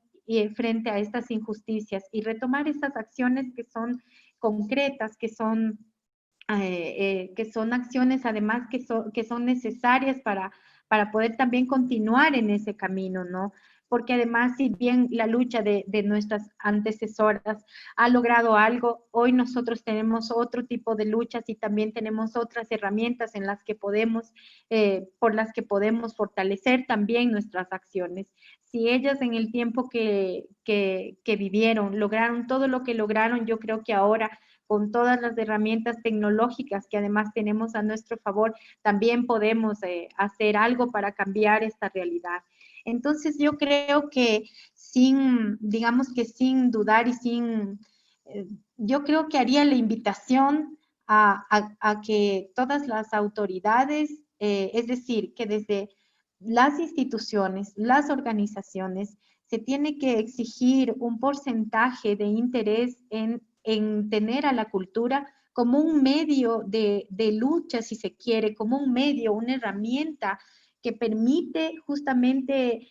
frente a estas injusticias y retomar esas acciones que son concretas, que son acciones además que son necesarias para poder también continuar en ese camino, ¿no? Porque además, si bien la lucha de nuestras antecesoras ha logrado algo, hoy nosotros tenemos otro tipo de luchas y también tenemos otras herramientas en las que por las que podemos fortalecer también nuestras acciones. Si ellas en el tiempo que vivieron lograron todo lo que lograron, yo creo que ahora con todas las herramientas tecnológicas que además tenemos a nuestro favor, también podemos hacer algo para cambiar esta realidad. Entonces yo creo que digamos que sin dudar y yo creo que haría la invitación a que todas las autoridades, es decir, que desde las instituciones, las organizaciones, se tiene que exigir un porcentaje de interés en tener a la cultura como un medio de lucha, si se quiere, como un medio, una herramienta que permite justamente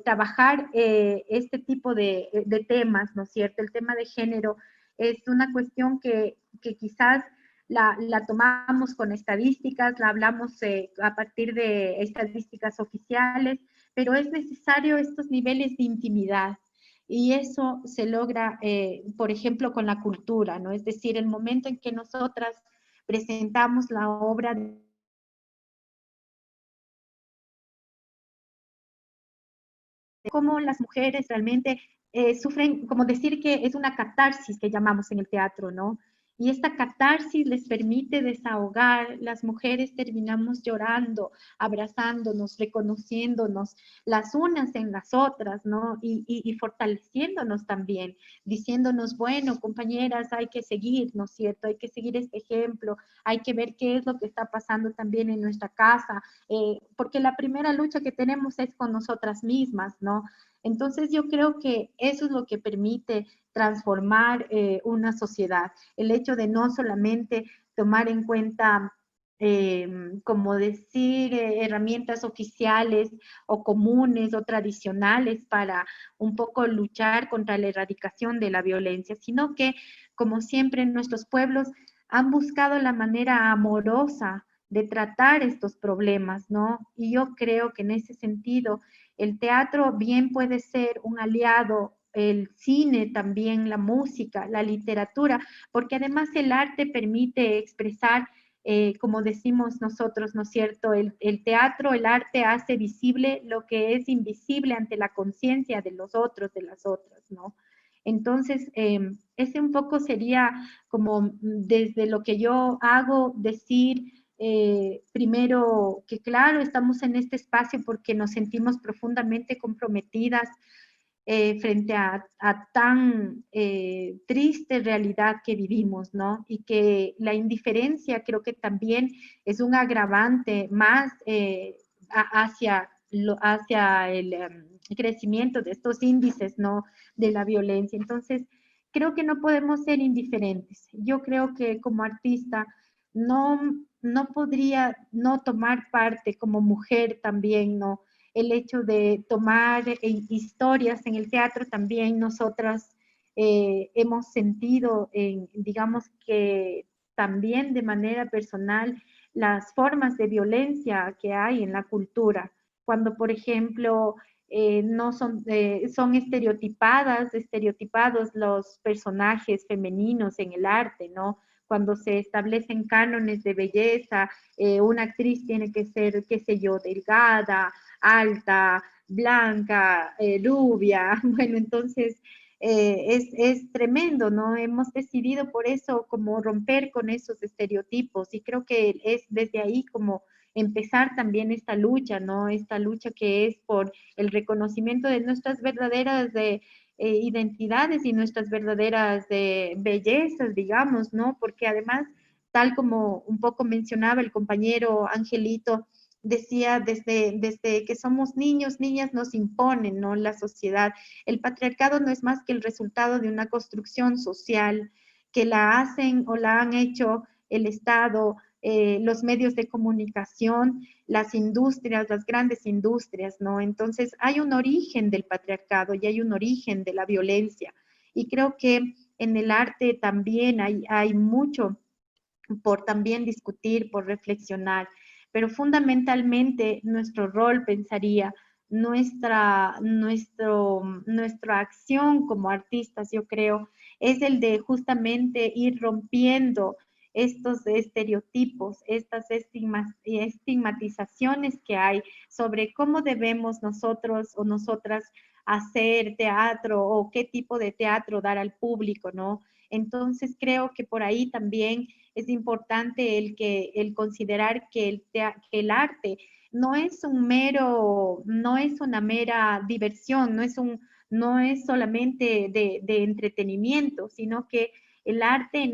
trabajar este tipo de temas, ¿no es cierto? El tema de género es una cuestión que quizás la tomamos con estadísticas, la hablamos a partir de estadísticas oficiales, pero es necesario estos niveles de intimidad. Y eso se logra, por ejemplo, con la cultura, ¿no? Es decir, el momento en que nosotras presentamos la obra de cómo las mujeres realmente sufren, como decir que es una catarsis que llamamos en el teatro, ¿no? Y esta catarsis les permite desahogar, las mujeres terminamos llorando, abrazándonos, reconociéndonos las unas en las otras, ¿no? Y fortaleciéndonos también, diciéndonos, bueno, compañeras, hay que seguir, ¿no es cierto? Hay que seguir este ejemplo, hay que ver qué es lo que está pasando también en nuestra casa, porque la primera lucha que tenemos es con nosotras mismas, ¿no? Entonces yo creo que eso es lo que permite transformar una sociedad. El hecho de no solamente tomar en cuenta, como decir, herramientas oficiales o comunes o tradicionales para un poco luchar contra la erradicación de la violencia, sino que, como siempre, nuestros pueblos han buscado la manera amorosa de tratar estos problemas, ¿no? Y yo creo que en ese sentido el teatro bien puede ser un aliado, el cine también, la música, la literatura, porque además el arte permite expresar como decimos nosotros, ¿no es cierto? El teatro, el arte hace visible lo que es invisible ante la conciencia de los otros, de las otras, ¿no? Entonces, ese un poco sería como desde lo que yo hago decir, primero que claro, estamos en este espacio porque nos sentimos profundamente comprometidas frente a tan triste realidad que vivimos, ¿no? Y que la indiferencia creo que también es un agravante más hacia el crecimiento de estos índices, ¿no? De la violencia. Entonces, creo que no podemos ser indiferentes. Yo creo que como artista no podría no tomar parte como mujer también, ¿no? El hecho de tomar historias en el teatro también nosotras hemos sentido, digamos que también de manera personal, las formas de violencia que hay en la cultura. Cuando, por ejemplo, no son, son estereotipados los personajes femeninos en el arte, ¿no? Cuando se establecen cánones de belleza, una actriz tiene que ser, qué sé yo, delgada, alta, blanca, rubia. Bueno, entonces es tremendo, ¿no? Hemos decidido por eso como romper con esos estereotipos y creo que es desde ahí como empezar también esta lucha, ¿no? Esta lucha que es por el reconocimiento de nuestras verdaderas identidades y nuestras verdaderas bellezas, digamos, ¿no? Porque además, tal como un poco mencionaba el compañero Angelito, decía, desde que somos niños, niñas nos imponen, ¿no? La sociedad. El patriarcado no es más que el resultado de una construcción social que la hacen o la han hecho el Estado, los medios de comunicación, las industrias, las grandes industrias, ¿no? Entonces hay un origen del patriarcado y hay un origen de la violencia. Y creo que en el arte también hay mucho por también discutir, por reflexionar, pero fundamentalmente nuestro rol, pensaría, nuestra acción como artistas, yo creo, es el de justamente ir rompiendo estos estereotipos, estas estigmatizaciones que hay sobre cómo debemos nosotros o nosotras hacer teatro o qué tipo de teatro dar al público, ¿no? Entonces creo que por ahí también es importante el considerar que el arte no es no es una mera diversión, no es solamente de entretenimiento, sino que el arte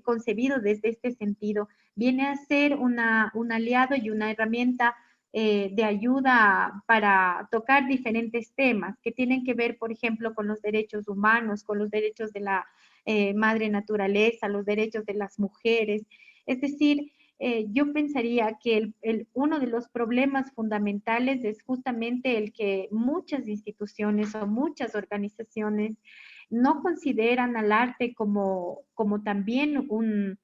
concebido desde este sentido, viene a ser un aliado y una herramienta de ayuda para tocar diferentes temas que tienen que ver, por ejemplo, con los derechos humanos, con los derechos de la madre naturaleza, los derechos de las mujeres. Es decir, yo pensaría que uno de los problemas fundamentales es justamente el que muchas instituciones o muchas organizaciones no consideran al arte como también un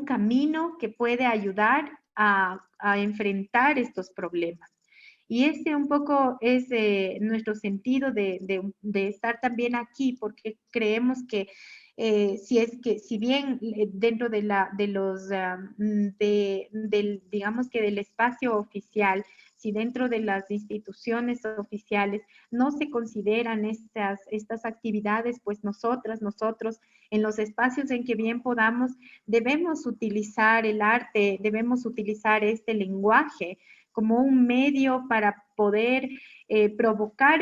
camino que puede ayudar a enfrentar estos problemas. Y ese un poco es nuestro sentido de estar también aquí, porque creemos que si bien dentro digamos que del espacio oficial, si dentro de las instituciones oficiales no se consideran estas actividades, pues nosotros, en los espacios en que bien podamos, debemos utilizar el arte, debemos utilizar este lenguaje como un medio para poder provocar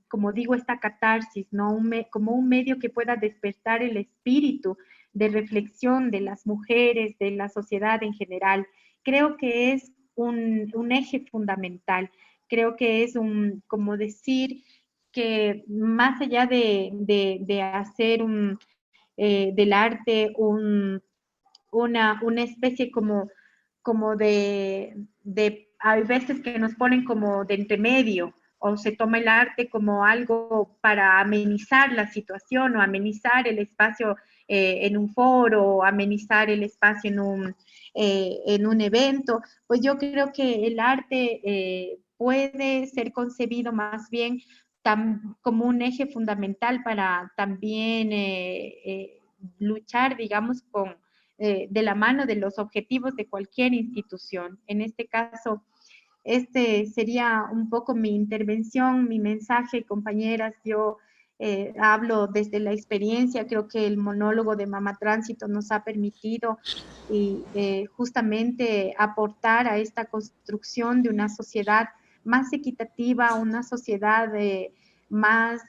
como digo, esta catarsis, ¿no? Como un medio que pueda despertar el espíritu de reflexión de las mujeres, de la sociedad en general. Creo que es un eje fundamental. Creo que es como decir, que más allá de hacer del arte una especie como hay veces que nos ponen como de entremedio, o se toma el arte como algo para amenizar la situación o amenizar el espacio en un foro, o amenizar el espacio en un evento. Pues yo creo que el arte puede ser concebido más bien como un eje fundamental para también luchar, digamos, de la mano de los objetivos de cualquier institución. En este caso, este sería un poco mi intervención, mi mensaje, compañeras. Yo hablo desde la experiencia. Creo que el monólogo de Mama Tránsito nos ha permitido justamente aportar a esta construcción de una sociedad más equitativa, una sociedad más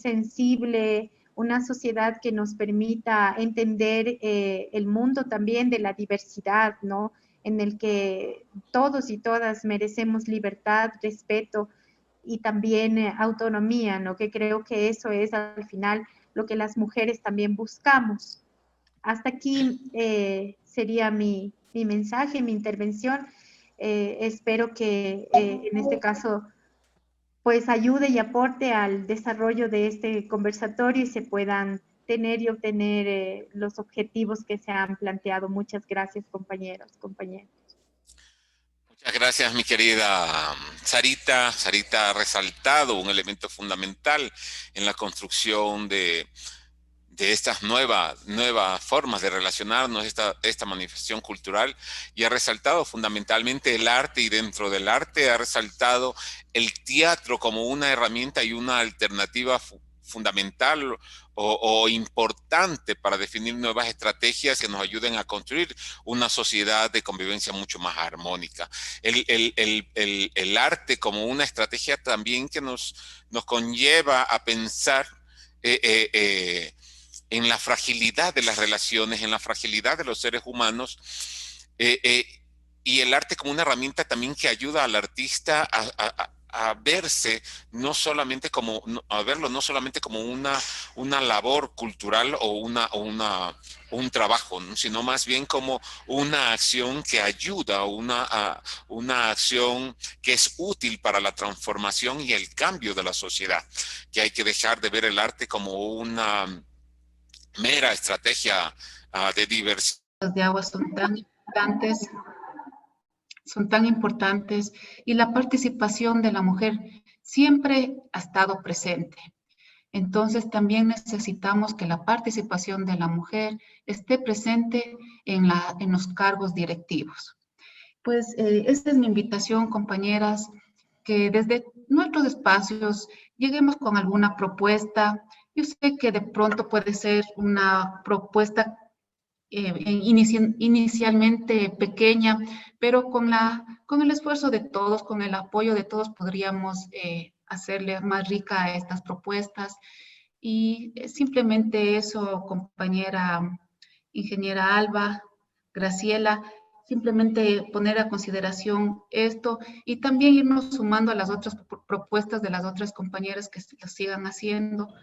sensible, una sociedad que nos permita entender el mundo también de la diversidad, ¿no? En el que todos y todas merecemos libertad, respeto y también autonomía, ¿no? Que creo que eso es al final lo que las mujeres también buscamos. Hasta aquí sería mi mensaje, mi intervención. Espero que en este caso pues ayude y aporte al desarrollo de este conversatorio y se puedan tener y obtener los objetivos que se han planteado. Muchas gracias, compañeros, compañeras. Muchas gracias, mi querida Sarita. Sarita ha resaltado un elemento fundamental en la construcción de estas nuevas formas de relacionarnos, esta manifestación cultural, y ha resaltado fundamentalmente el arte, y dentro del arte ha resaltado el teatro como una herramienta y una alternativa fundamental o importante para definir nuevas estrategias que nos ayuden a construir una sociedad de convivencia mucho más armónica. El arte como una estrategia también que nos conlleva a pensar en la fragilidad de las relaciones, en la fragilidad de los seres humanos, y el arte como una herramienta también que ayuda al artista a verse no solamente como, a verlo no solamente como una labor cultural o un trabajo, ¿no? Sino más bien como una acción que ayuda, una acción que es útil para la transformación y el cambio de la sociedad, que hay que dejar de ver el arte como una mera estrategia de diversidad. De agua son tan importantes y la participación de la mujer siempre ha estado presente. Entonces también necesitamos que la participación de la mujer esté presente en los cargos directivos. Pues esta es mi invitación, compañeras, que desde nuestros espacios lleguemos con alguna propuesta. Yo sé que de pronto puede ser una propuesta inicialmente pequeña, pero con el esfuerzo de todos, con el apoyo de todos, podríamos hacerle más rica a estas propuestas. Y simplemente eso, compañera ingeniera Alba, Graciela, simplemente poner a consideración esto y también irnos sumando a las otras propuestas de las otras compañeras que lo sigan haciendo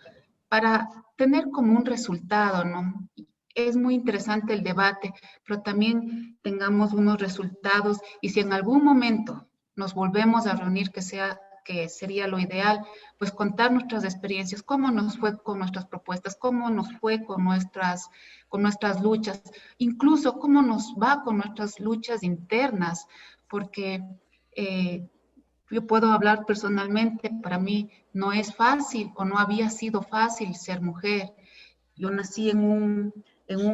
para tener como un resultado, ¿no? Es muy interesante el debate, pero también tengamos unos resultados y si en algún momento nos volvemos a reunir, que sería lo ideal, pues contar nuestras experiencias, cómo nos fue con nuestras propuestas, cómo nos fue con nuestras luchas, incluso cómo nos va con nuestras luchas internas, porque yo puedo hablar personalmente, para mí no es fácil o no había sido fácil ser mujer. Yo nací en un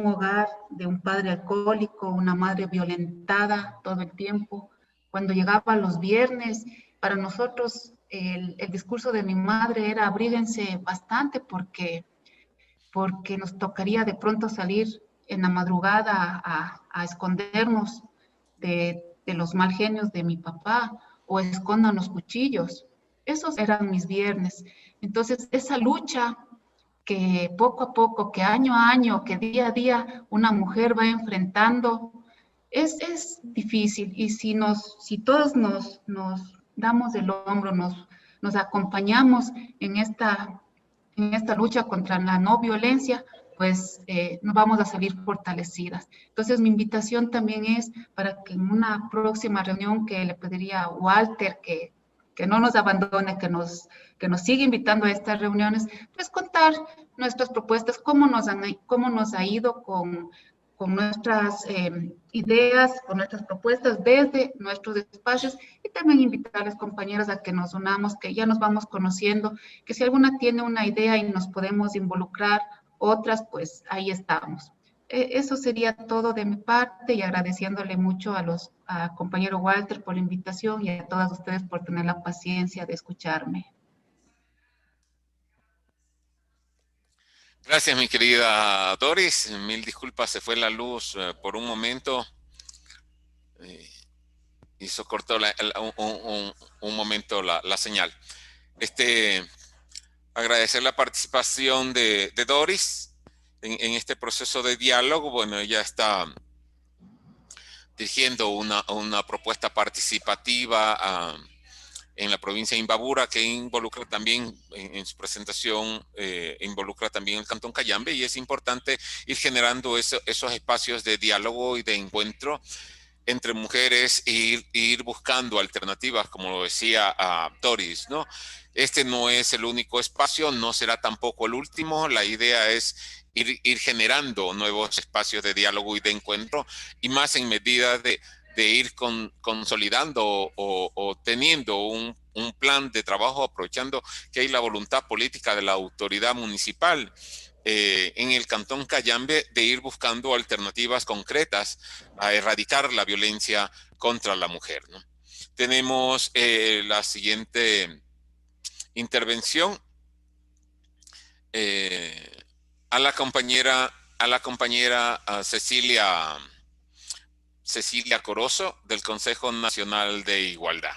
hogar de un padre alcohólico, una madre violentada todo el tiempo. Cuando llegaba los viernes, para nosotros el discurso de mi madre era abríguense bastante porque nos tocaría de pronto salir en la madrugada a escondernos de los mal genios de mi papá o escondan los cuchillos. Esos eran mis viernes. Entonces, esa lucha que poco a poco, que año a año, que día a día una mujer va enfrentando, es difícil. Y si todos nos damos el hombro, nos acompañamos en esta lucha contra la no violencia, pues nos vamos a salir fortalecidas. Entonces mi invitación también es para que en una próxima reunión que le pediría a Walter que no nos abandone, que nos siga invitando a estas reuniones, pues contar nuestras propuestas, cómo nos ha ido con nuestras ideas, con nuestras propuestas desde nuestros espacios y también invitar a las compañeras a que nos unamos, que ya nos vamos conociendo, que si alguna tiene una idea y nos podemos involucrar otras, pues ahí estamos. Eso sería todo de mi parte y agradeciéndole mucho a compañero Walter por la invitación y a todas ustedes por tener la paciencia de escucharme. Gracias, mi querida Doris. Mil disculpas, se fue la luz por un momento. Hizo cortó un momento la señal. Agradecer la participación de Doris en este proceso de diálogo. Bueno, ella está dirigiendo una propuesta participativa en la provincia de Imbabura, que involucra también, en su presentación, involucra también el Cantón Cayambe, y es importante ir generando esos espacios de diálogo y de encuentro entre mujeres e ir buscando alternativas, como lo decía Doris, ¿no? Este no es el único espacio, no será tampoco el último. La idea es ir generando nuevos espacios de diálogo y de encuentro, y más en medida de ir consolidando o teniendo un plan de trabajo, aprovechando que hay la voluntad política de la autoridad municipal en el Cantón Cayambe de ir buscando alternativas concretas a erradicar la violencia contra la mujer, ¿no? Tenemos la siguiente intervención a la compañera Cecilia Corozo, del Consejo Nacional de Igualdad.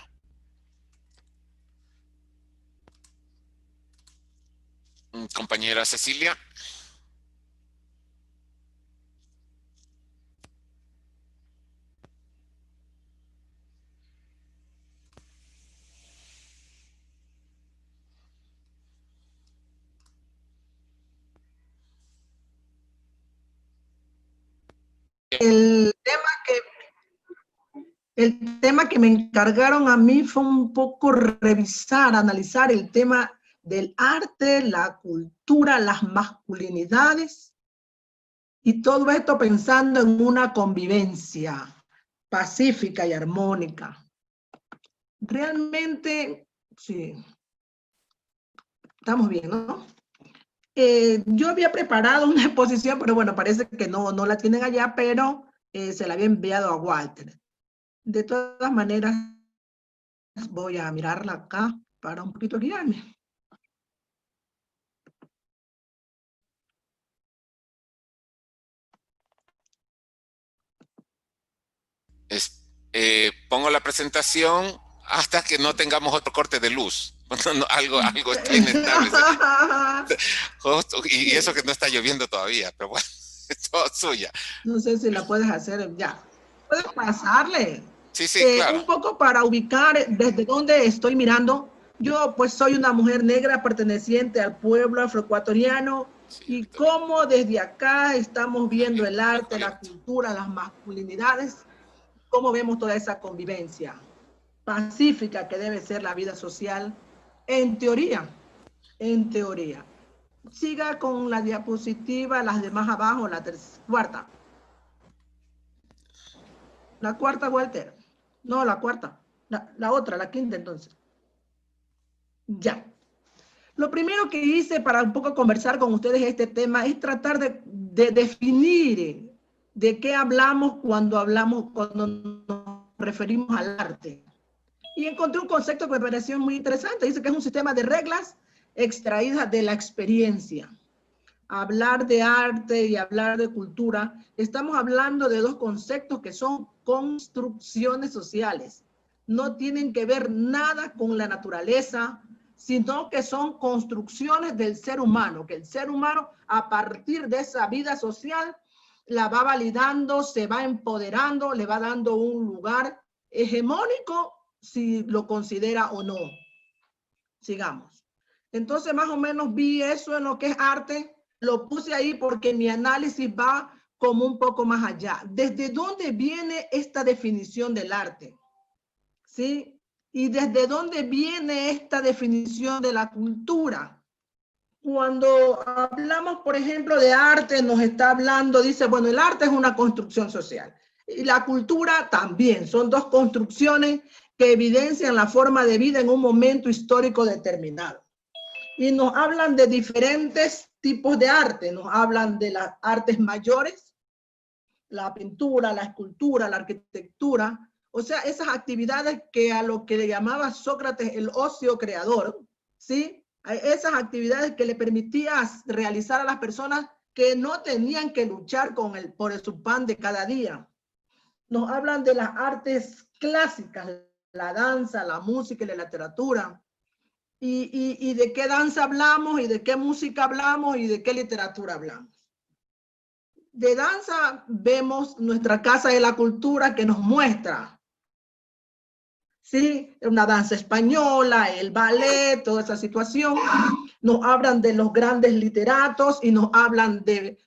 Compañera Cecilia. El tema que me encargaron a mí fue un poco revisar, analizar el tema del arte, la cultura, las masculinidades, y todo esto pensando en una convivencia pacífica y armónica. Realmente, sí, estamos bien, ¿no? Yo había preparado una exposición, pero bueno, parece que no la tienen allá, pero se la había enviado a Walter. De todas maneras, voy a mirarla acá para un poquito guiarme. Pongo la presentación hasta que no tengamos otro corte de luz. algo está inestable. Y eso que no está lloviendo todavía, pero bueno, es todo suya. No sé si la puedes hacer ya. ¿Puedes pasarle? Sí, claro. Un poco para ubicar desde dónde estoy mirando. Yo pues soy una mujer negra perteneciente al pueblo afroecuatoriano, y cómo desde acá estamos viendo el arte, la cultura, las masculinidades, cómo vemos toda esa convivencia pacífica que debe ser la vida social, en teoría. Siga con la diapositiva, las demás abajo, la cuarta. La cuarta, Walter. No, la cuarta. La otra, la quinta, entonces. Ya. Lo primero que hice para un poco conversar con ustedes este tema es tratar de definir de qué hablamos cuando nos referimos al arte. Y encontré un concepto que me pareció muy interesante. Dice que es un sistema de reglas extraídas de la experiencia. Hablar de arte y hablar de cultura, estamos hablando de dos conceptos que son construcciones sociales. No tienen que ver nada con la naturaleza, sino que son construcciones del ser humano, que el ser humano a partir de esa vida social la va validando, se va empoderando, le va dando un lugar hegemónico si lo considera o no. Sigamos. Entonces más o menos vi eso en lo que es arte, lo puse ahí porque mi análisis va como un poco más allá. ¿Desde dónde viene esta definición del arte? ¿Sí? ¿Y desde dónde viene esta definición de la cultura? Cuando hablamos, por ejemplo, de arte, nos está hablando, dice, bueno, el arte es una construcción social. Y la cultura también, son dos construcciones que evidencian la forma de vida en un momento histórico determinado. Y nos hablan de diferentes tipos de arte. Nos hablan de las artes mayores, la pintura, la escultura, la arquitectura, o sea, esas actividades que a lo que le llamaba Sócrates el ocio creador, ¿sí? Esas actividades que le permitía realizar a las personas que no tenían que luchar por su pan de cada día. Nos hablan de las artes clásicas, la danza, la música y la literatura. Y de qué danza hablamos, y de qué música hablamos, y de qué literatura hablamos. De danza vemos nuestra Casa de la Cultura que nos muestra, ¿sí? Una danza española, el ballet, toda esa situación. Nos hablan de los grandes literatos y nos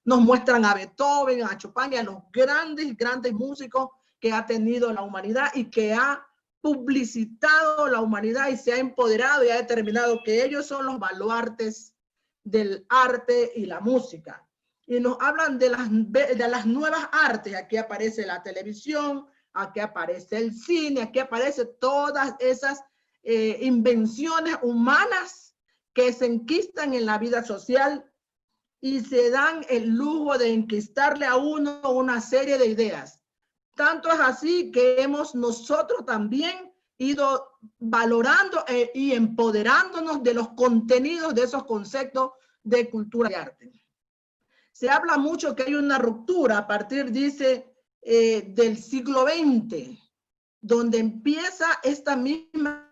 muestran a Beethoven, a Chopin, y a los grandes músicos que ha tenido la humanidad y que ha publicitado la humanidad y se ha empoderado y ha determinado que ellos son los baluartes del arte y la música. Y nos hablan de las nuevas artes. Aquí aparece la televisión, aquí aparece el cine, aquí aparecen todas esas invenciones humanas que se enquistan en la vida social y se dan el lujo de enquistarle a uno una serie de ideas. Tanto es así que hemos nosotros también ido valorando y empoderándonos de los contenidos de esos conceptos de cultura y arte. Se habla mucho que hay una ruptura a partir, dice, del siglo XX, donde empieza esta misma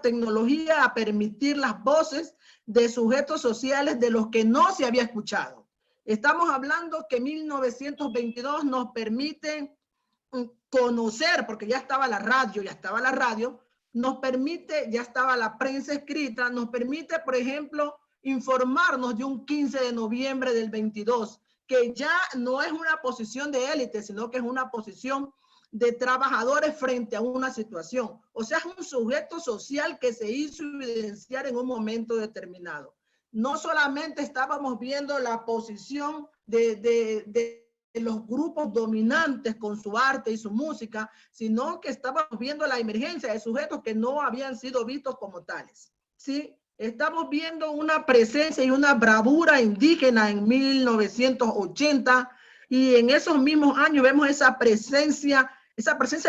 tecnología a permitir las voces de sujetos sociales de los que no se había escuchado. Estamos hablando que 1922 nos permite conocer, porque ya estaba la radio, nos permite, ya estaba la prensa escrita, nos permite, por ejemplo, informarnos de un 15 de noviembre del 22, que ya no es una posición de élite, sino que es una posición de trabajadores frente a una situación. O sea, es un sujeto social que se hizo evidenciar en un momento determinado. No solamente estábamos viendo la posición de los grupos dominantes con su arte y su música, sino que estábamos viendo la emergencia de sujetos que no habían sido vistos como tales, ¿sí? Estamos viendo una presencia y una bravura indígena en 1980, y en esos mismos años vemos esa presencia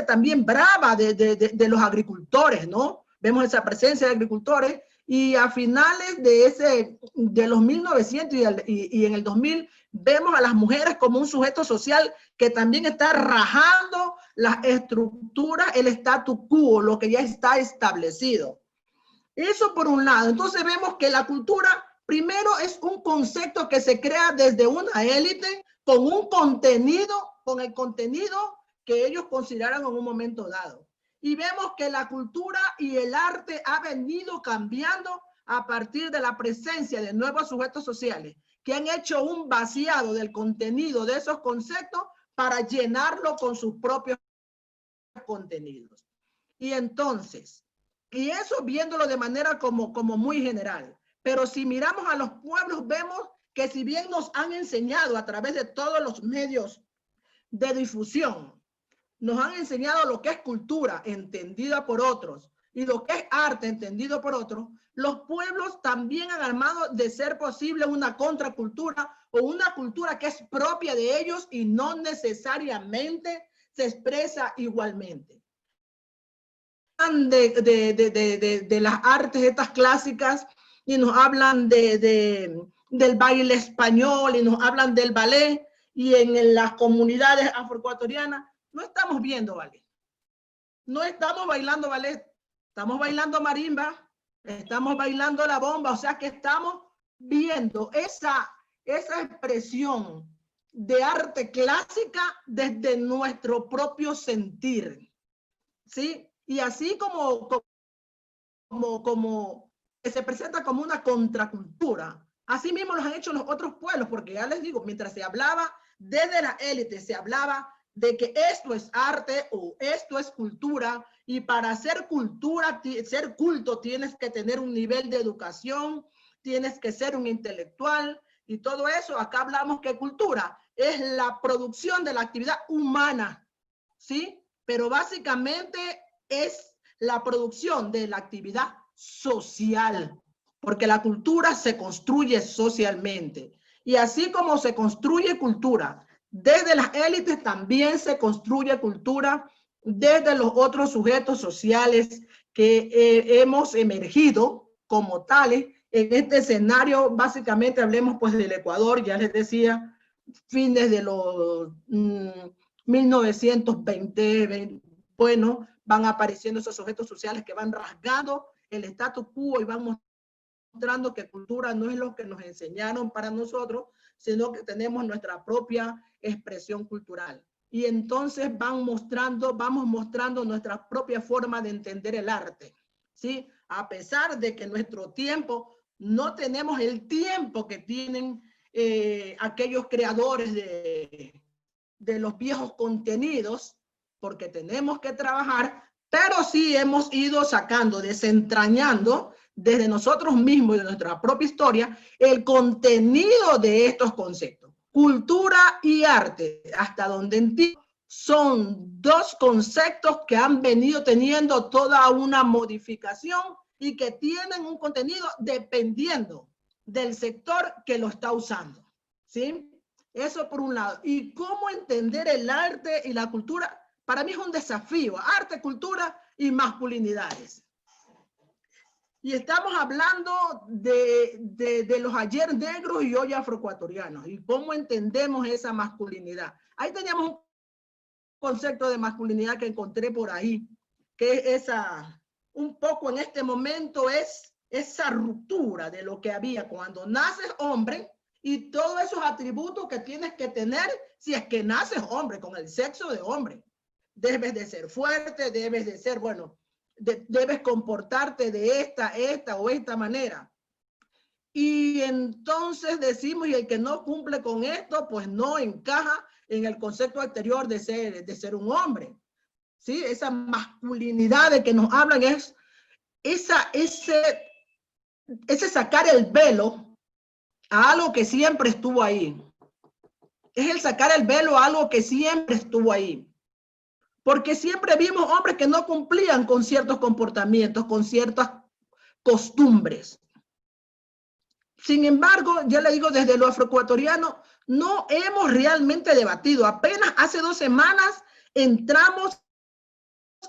también brava de los agricultores, ¿no? Vemos esa presencia de agricultores, y a finales de los 1900 y en el 2000 vemos a las mujeres como un sujeto social que también está rajando las estructuras, el statu quo, lo que ya está establecido. Eso por un lado. Entonces vemos que la cultura primero es un concepto que se crea desde una élite con un contenido, con el contenido que ellos consideraron en un momento dado. Y vemos que la cultura y el arte ha venido cambiando a partir de la presencia de nuevos sujetos sociales que han hecho un vaciado del contenido de esos conceptos para llenarlo con sus propios contenidos. Y entonces, y eso viéndolo de manera como muy general, pero si miramos a los pueblos vemos que si bien nos han enseñado a través de todos los medios de difusión, nos han enseñado lo que es cultura entendida por otros y lo que es arte entendido por otros, los pueblos también han armado de ser posible una contracultura o una cultura que es propia de ellos y no necesariamente se expresa igualmente. De las artes estas clásicas y nos hablan del baile español y nos hablan del ballet, y en las comunidades afroecuatorianas no estamos viendo ballet, no estamos bailando ballet, estamos bailando marimba, estamos bailando la bomba, o sea que estamos viendo esa expresión de arte clásica desde nuestro propio sentir, ¿sí? Y así como se presenta como una contracultura, así mismo lo han hecho los otros pueblos, porque ya les digo, mientras se hablaba desde la élite, se hablaba de que esto es arte o esto es cultura, y para ser cultura, ser culto, tienes que tener un nivel de educación, tienes que ser un intelectual y todo eso. Acá hablamos que cultura es la producción de la actividad humana, ¿sí? Pero básicamente es la producción de la actividad social, porque la cultura se construye socialmente. Y así como se construye cultura desde las élites, también se construye cultura desde los otros sujetos sociales que hemos emergido como tales en este escenario. Básicamente hablemos pues del Ecuador, ya les decía, fines de los 1920, bueno, van apareciendo esos sujetos sociales que van rasgando el status quo y van mostrando que cultura no es lo que nos enseñaron para nosotros, sino que tenemos nuestra propia expresión cultural. Y entonces vamos mostrando nuestra propia forma de entender el arte, ¿sí? A pesar de que en nuestro tiempo no tenemos el tiempo que tienen aquellos creadores de los viejos contenidos, porque tenemos que trabajar, pero sí hemos ido sacando, desentrañando desde nosotros mismos y de nuestra propia historia el contenido de estos conceptos. Cultura y arte, hasta donde entiendo, son dos conceptos que han venido teniendo toda una modificación y que tienen un contenido dependiendo del sector que lo está usando, ¿sí? Eso por un lado. Y cómo entender el arte y la cultura, para mí es un desafío. Arte, cultura y masculinidades. Y estamos hablando de los ayer negros y hoy afroecuatorianos y cómo entendemos esa masculinidad. Ahí teníamos un concepto de masculinidad que encontré por ahí, que es un poco en este momento es esa ruptura de lo que había cuando naces hombre y todos esos atributos que tienes que tener si es que naces hombre, con el sexo de hombre. Debes de ser fuerte, debes de ser, bueno, debes comportarte de esta o esta manera. Y entonces decimos, y el que no cumple con esto, pues no encaja en el concepto anterior de ser un hombre. ¿Sí? Esa masculinidad de que nos hablan es ese sacar el velo a algo que siempre estuvo ahí. Es el sacar el velo a algo que siempre estuvo ahí. Porque siempre vimos hombres que no cumplían con ciertos comportamientos, con ciertas costumbres. Sin embargo, ya le digo, desde lo afroecuatoriano no hemos realmente debatido. Apenas hace 2 semanas entramos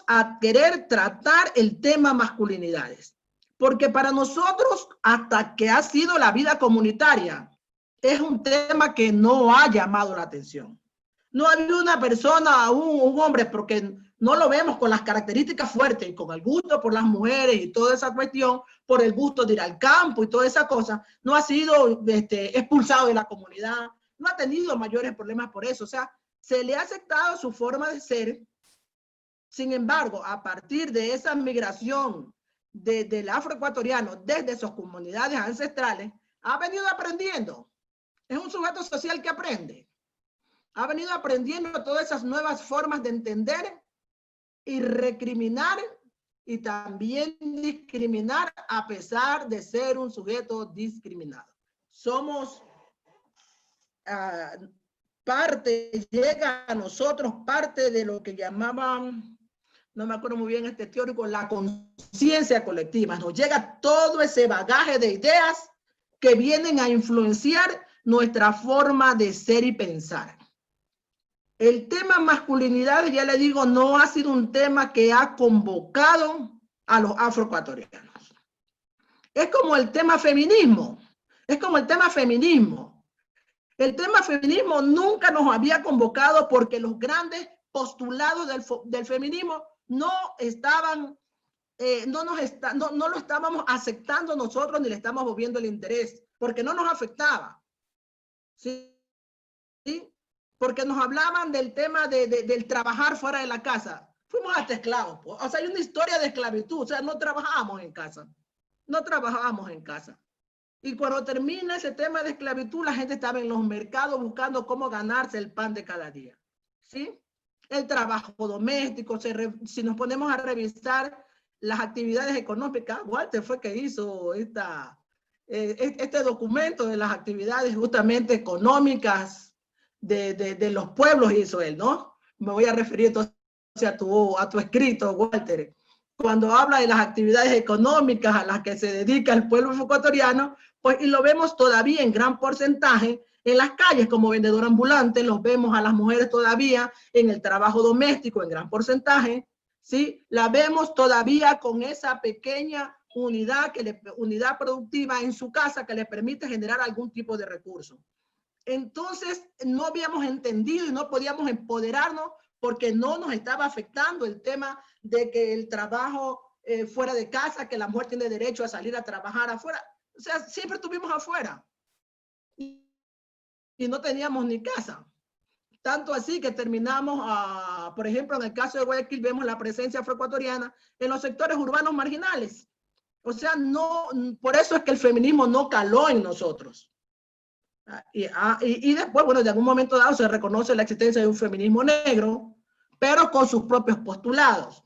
a querer tratar el tema masculinidades. Porque para nosotros, hasta que ha sido la vida comunitaria, es un tema que no ha llamado la atención. No ha habido una persona, un hombre, porque no lo vemos con las características fuertes y con el gusto por las mujeres y toda esa cuestión, por el gusto de ir al campo y toda esa cosa, no ha sido expulsado de la comunidad, no ha tenido mayores problemas por eso. O sea, se le ha aceptado su forma de ser. Sin embargo, a partir de esa migración del afroecuatoriano desde sus comunidades ancestrales, ha venido aprendiendo. Es un sujeto social que aprende. Ha venido aprendiendo todas esas nuevas formas de entender y recriminar y también discriminar a pesar de ser un sujeto discriminado. Somos parte, llega a nosotros parte de lo que llamaban, no me acuerdo muy bien este teórico, la conciencia colectiva. Nos llega todo ese bagaje de ideas que vienen a influenciar nuestra forma de ser y pensar. El tema masculinidad, ya le digo, no ha sido un tema que ha convocado a los afroecuatorianos. Es como el tema feminismo. Es como el tema feminismo. El tema feminismo nunca nos había convocado porque los grandes postulados del feminismo no estaban, no lo estábamos aceptando nosotros ni le estamos moviendo el interés, porque no nos afectaba. ¿Sí? ¿Sí? Porque nos hablaban del tema del trabajar fuera de la casa. Fuimos hasta esclavos. O sea, hay una historia de esclavitud. O sea, no trabajábamos en casa. No trabajábamos en casa. Y cuando termina ese tema de esclavitud, la gente estaba en los mercados buscando cómo ganarse el pan de cada día. ¿Sí? El trabajo doméstico. Si nos ponemos a revisar las actividades económicas, Walter fue que hizo este documento de las actividades justamente económicas de los pueblos, hizo él, ¿no? Me voy a referir entonces a tu escrito, Walter. cuando habla de las actividades económicas a las que se dedica el pueblo ecuatoriano, pues, y lo vemos todavía en gran porcentaje en las calles como vendedor ambulante, los vemos a las mujeres todavía en el trabajo doméstico en gran porcentaje, ¿sí? La vemos todavía con esa pequeña unidad productiva en su casa que le permite generar algún tipo de recurso. Entonces, no habíamos entendido y no podíamos empoderarnos porque no nos estaba afectando el tema de que el trabajo fuera de casa, que la mujer tiene derecho a salir a trabajar afuera. O sea, siempre estuvimos afuera y no teníamos ni casa. Tanto así que terminamos, por ejemplo, en el caso de Guayaquil, vemos la presencia afroecuatoriana en los sectores urbanos marginales. O sea, no, por eso es que el feminismo no caló en nosotros. Y después, bueno, de algún momento dado se reconoce la existencia de un feminismo negro, pero con sus propios postulados.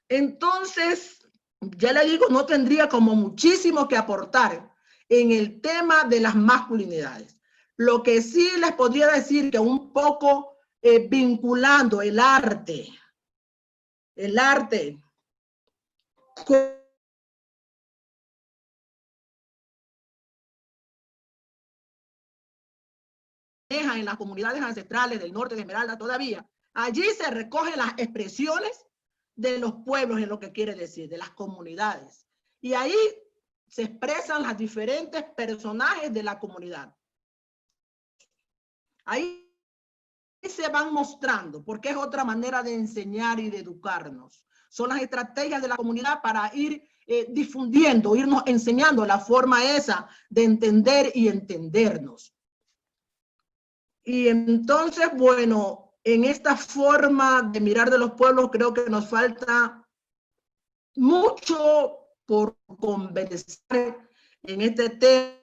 Entonces, ya le digo, no tendría como muchísimo que aportar en el tema de las masculinidades. Lo que sí les podría decir que un poco vinculando el arte con en las comunidades ancestrales del norte de Esmeralda todavía, allí se recogen las expresiones de los pueblos en lo que quiere decir, de las comunidades. Y ahí se expresan los diferentes personajes de la comunidad. Ahí se van mostrando, porque es otra manera de enseñar y de educarnos. Son las estrategias de la comunidad para ir difundiendo, irnos enseñando la forma esa de entender y entendernos. Y entonces, bueno, en esta forma de mirar de los pueblos creo que nos falta mucho por conversar en este tema.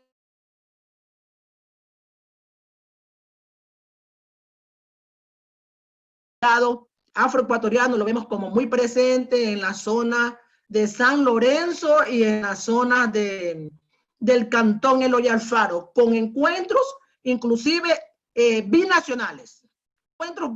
Afroecuatoriano lo vemos como muy presente en la zona de San Lorenzo y en la zona del Cantón Eloy Alfaro, con encuentros inclusive binacionales, encuentros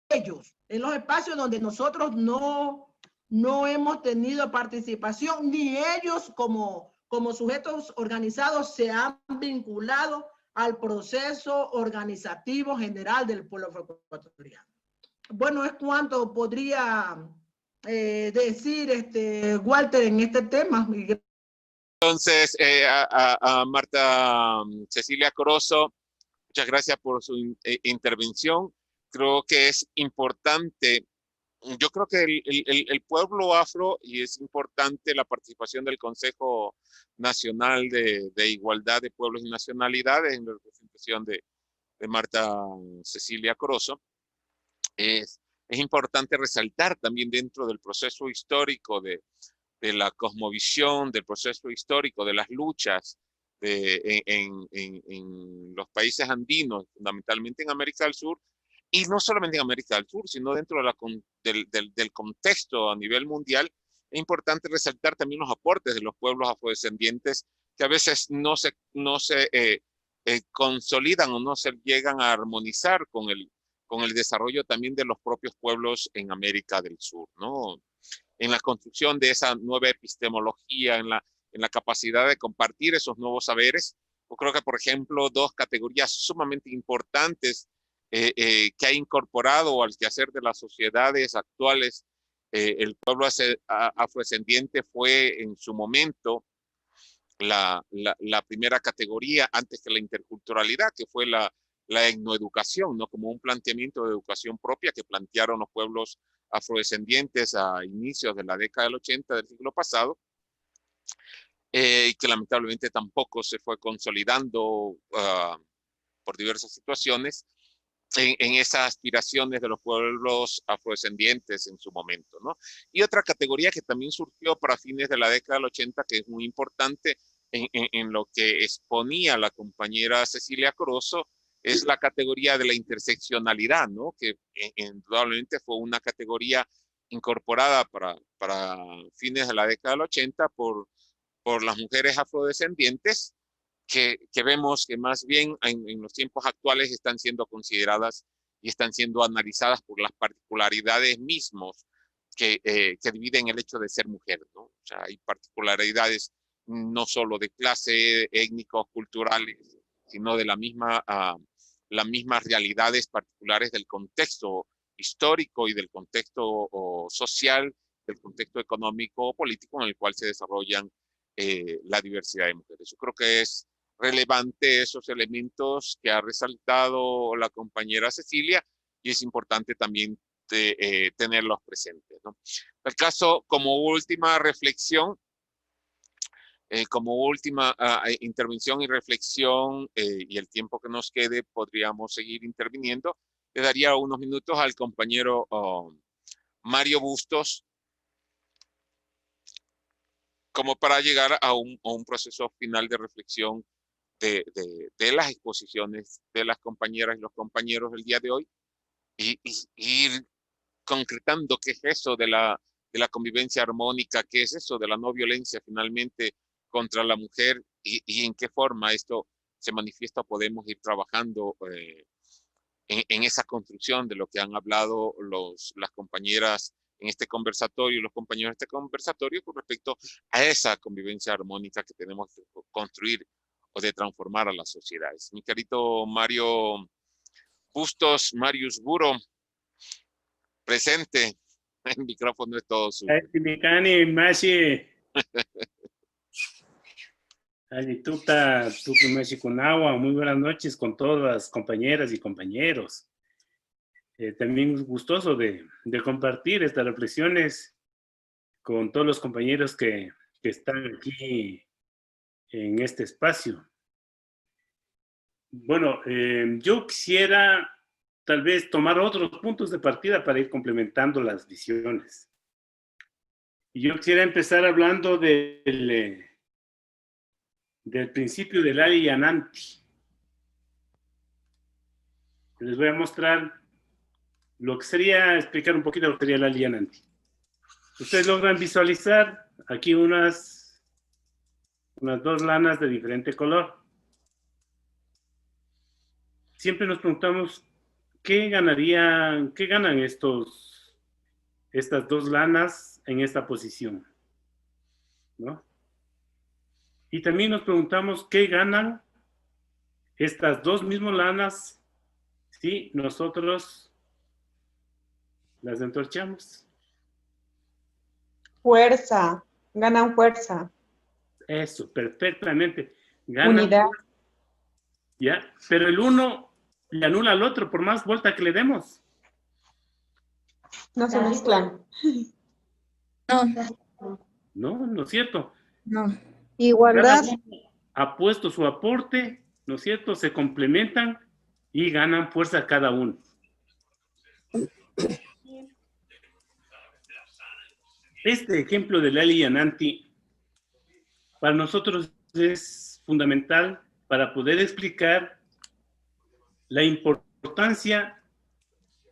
ellos, en los espacios donde nosotros no hemos tenido participación, ni ellos como sujetos organizados se han vinculado al proceso organizativo general del pueblo ecuatoriano. Bueno, es cuanto podría decir Walter en este tema. Entonces, a Marta Cecilia Corozo, muchas gracias por su intervención. Creo que es importante, yo creo que el pueblo afro, y es importante la participación del Consejo Nacional de Igualdad de Pueblos y Nacionalidades en la representación de Marta Cecilia Corozo. Es importante resaltar también dentro del proceso histórico de la cosmovisión, del proceso histórico, de las luchas en los países andinos, fundamentalmente en América del Sur, y no solamente en América del Sur, sino dentro del contexto a nivel mundial. Es importante resaltar también los aportes de los pueblos afrodescendientes que a veces no se consolidan o no se llegan a armonizar con el desarrollo también de los propios pueblos en América del Sur, ¿no? En la construcción de esa nueva epistemología, en la capacidad de compartir esos nuevos saberes. Yo creo que, por ejemplo, dos categorías sumamente importantes que ha incorporado al quehacer de las sociedades actuales el pueblo afrodescendiente fue en su momento la primera categoría antes que la interculturalidad, que fue la etnoeducación, ¿no? Como un planteamiento de educación propia que plantearon los pueblos afrodescendientes a inicios de la década del 80 del siglo pasado, y que lamentablemente tampoco se fue consolidando por diversas situaciones en esas aspiraciones de los pueblos afrodescendientes en su momento, ¿no? Y otra categoría que también surgió para fines de la década del 80, que es muy importante en lo que exponía la compañera Cecilia Corozo, es la categoría de la interseccionalidad, ¿no? Que indudablemente fue una categoría incorporada para fines de la década del 80 por las mujeres afrodescendientes que vemos que más bien en los tiempos actuales están siendo consideradas y están siendo analizadas por las particularidades mismos que dividen el hecho de ser mujer, ¿no? O sea, hay particularidades no solo de clase, étnicos, culturales, sino de las mismas realidades particulares del contexto histórico y del contexto social, del contexto económico o político en el cual se desarrollan la diversidad de mujeres. Yo creo que es relevante esos elementos que ha resaltado la compañera Cecilia y es importante también tenerlos presentes, ¿no? El caso, como última reflexión, como última intervención y reflexión, y el tiempo que nos quede, podríamos seguir interviniendo. Le daría unos minutos al compañero Mario Bustos, como para llegar a un proceso final de reflexión de las exposiciones de las compañeras y los compañeros del día de hoy, y ir concretando qué es eso de la convivencia armónica, qué es eso de la no violencia finalmente contra la mujer y en qué forma esto se manifiesta. Podemos ir trabajando en esa construcción de lo que han hablado las compañeras en este conversatorio y los compañeros de este conversatorio con respecto a esa convivencia armónica que tenemos que construir o de transformar a las sociedades. Mi querido Mario Bustos, Marius Buro, presente. El micrófono es todo suyo. Muy buenas noches con todas las compañeras y compañeros. También gustoso de compartir estas reflexiones con todos los compañeros que están aquí en este espacio. Bueno, yo quisiera tal vez tomar otros puntos de partida para ir complementando las visiones. Y yo quisiera empezar hablando del principio del Ali Yananti. Les voy a mostrar lo que sería, explicar un poquito lo que sería el Ali Yananti. Ustedes logran visualizar aquí unas dos lanas de diferente color. Siempre nos preguntamos, ¿qué ganan estas dos lanas en esta posición? ¿No? Y también nos preguntamos, ¿qué ganan estas dos mismas lanas si nosotros las entorchamos? Fuerza, ganan fuerza. Eso, perfectamente. Ganan unidad. Fuerza. ¿Ya? Pero el uno le anula al otro por más vuelta que le demos. No se mezclan. No, no es cierto. No. Igualdad. Ha puesto su aporte, ¿no es cierto? Se complementan y ganan fuerza cada uno. Este ejemplo del Ali Yananti para nosotros es fundamental para poder explicar la importancia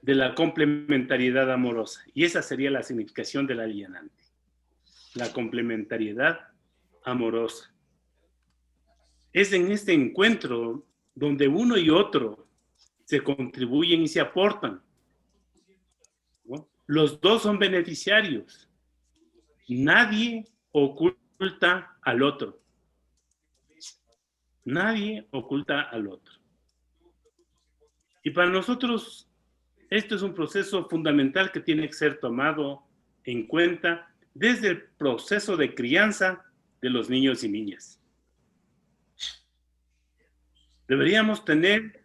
de la complementariedad amorosa. Y esa sería la significación del Ali Yananti. La complementariedad amorosa. Es en este encuentro donde uno y otro se contribuyen y se aportan, ¿no? Los dos son beneficiarios. Nadie oculta al otro. Nadie oculta al otro. Y para nosotros, esto es un proceso fundamental que tiene que ser tomado en cuenta desde el proceso de crianza de los niños y niñas. Deberíamos tener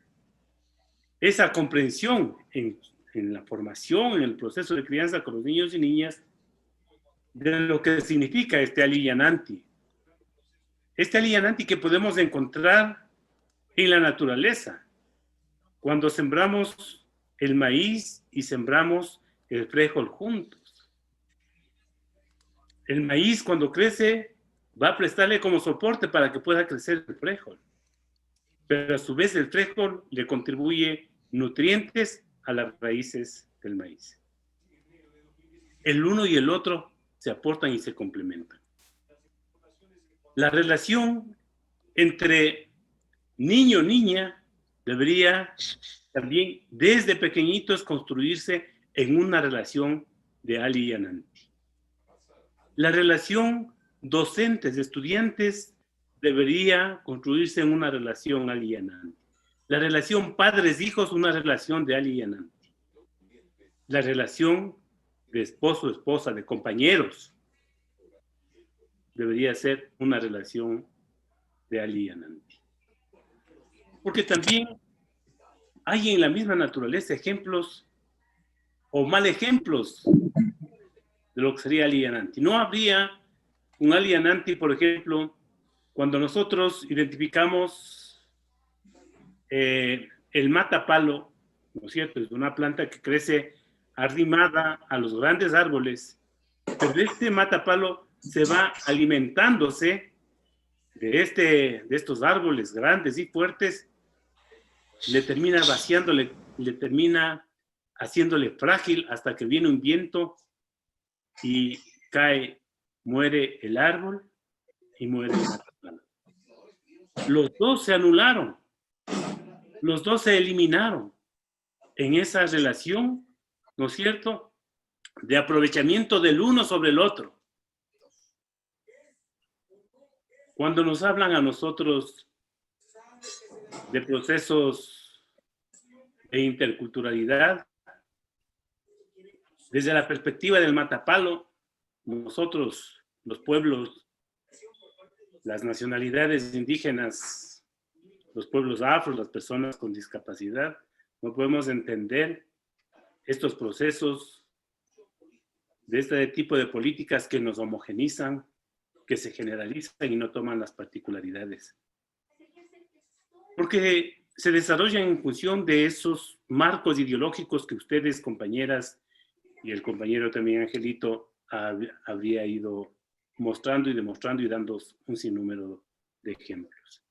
esa comprensión en la formación, en el proceso de crianza con los niños y niñas, de lo que significa este Ali Yananti. Este Ali Yananti que podemos encontrar en la naturaleza, cuando sembramos el maíz y sembramos el frijol juntos. El maíz cuando crece va a prestarle como soporte para que pueda crecer el frijol. Pero a su vez el frijol le contribuye nutrientes a las raíces del maíz. El uno y el otro se aportan y se complementan. La relación entre niño, niña, debería también desde pequeñitos construirse en una relación de alienante. La relación docentes-estudiantes debería construirse en una relación alienante. La relación padres-hijos, una relación de alienante. La relación de esposo-esposa, de compañeros, debería ser una relación de alienante. Porque también hay en la misma naturaleza ejemplos o mal ejemplos de lo que sería alienante. No habría un alienante, por ejemplo, cuando nosotros identificamos el matapalo, ¿no es cierto? Es una planta que crece arrimada a los grandes árboles, pero este matapalo se va alimentándose de estos árboles grandes y fuertes, le termina vaciando, le termina haciéndole frágil hasta que viene un viento y cae, muere el árbol y muere el matapalo. Los dos se anularon, los dos se eliminaron en esa relación, ¿no es cierto?, de aprovechamiento del uno sobre el otro. Cuando nos hablan a nosotros de procesos de interculturalidad, desde la perspectiva del matapalo, nosotros, los pueblos, las nacionalidades indígenas, los pueblos afros, las personas con discapacidad, no podemos entender estos procesos de este tipo de políticas que nos homogenizan, que se generalizan y no toman las particularidades. Porque se desarrollan en función de esos marcos ideológicos que ustedes, compañeras, y el compañero también Angelito, habría ido mostrando y demostrando y dando un sinnúmero de ejemplos.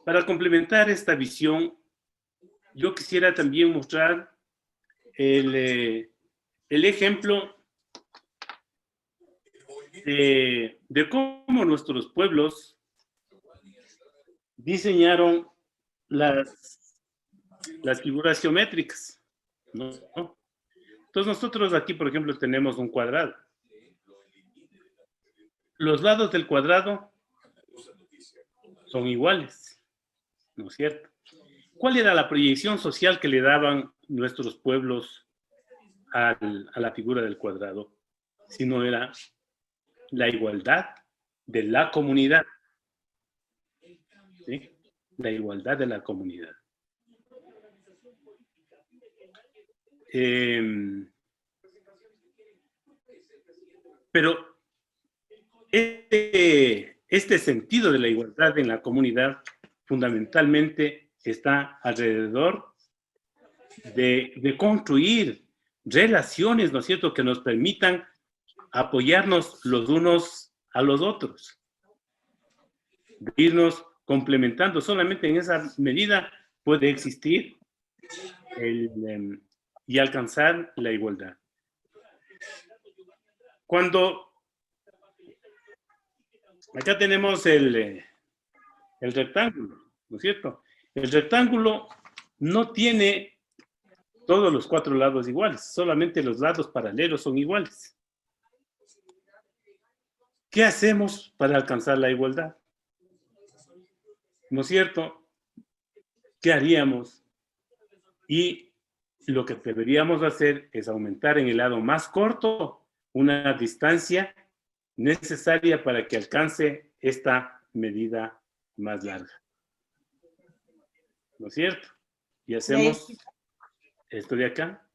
Para complementar esta visión, yo quisiera también mostrar el ejemplo de cómo nuestros pueblos diseñaron las figuras geométricas, ¿no? Entonces nosotros aquí, por ejemplo, tenemos un cuadrado. Los lados del cuadrado son iguales, ¿no es cierto? ¿Cuál era la proyección social que le daban nuestros pueblos a la figura del cuadrado? Si no era la igualdad de la comunidad. ¿Sí? La igualdad de la comunidad. Pero este sentido de la igualdad en la comunidad fundamentalmente está alrededor de construir relaciones, ¿no es cierto?, que nos permitan apoyarnos los unos a los otros, de irnos complementando. Solamente en esa medida puede existir y alcanzar la igualdad. Cuando acá tenemos el rectángulo, ¿no es cierto? El rectángulo no tiene todos los cuatro lados iguales, solamente los lados paralelos son iguales. ¿Qué hacemos para alcanzar la igualdad? ¿No es cierto? ¿Qué haríamos? Y lo que deberíamos hacer es aumentar en el lado más corto una distancia necesaria para que alcance esta medida más larga. ¿No es cierto? Y hacemos esto de acá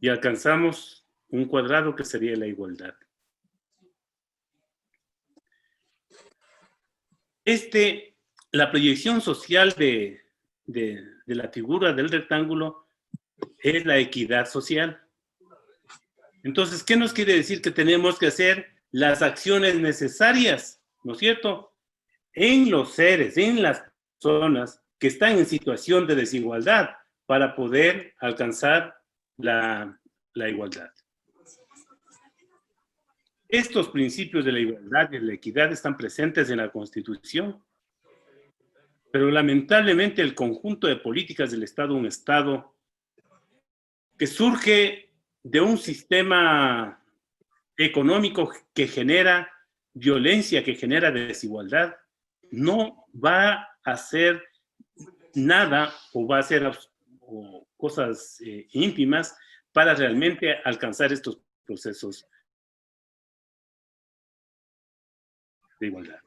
y alcanzamos un cuadrado que sería la igualdad. La proyección social de la figura del rectángulo es la equidad social. Entonces, ¿qué nos quiere decir? Que tenemos que hacer las acciones necesarias, ¿no es cierto?, en los seres, en las personas que están en situación de desigualdad para poder alcanzar la igualdad. Estos principios de la igualdad y de la equidad están presentes en la Constitución, pero lamentablemente el conjunto de políticas del Estado, un Estado que surge de un sistema económico que genera violencia, que genera desigualdad, no va a hacer nada o va a hacer cosas ínfimas para realmente alcanzar estos procesos de igualdad.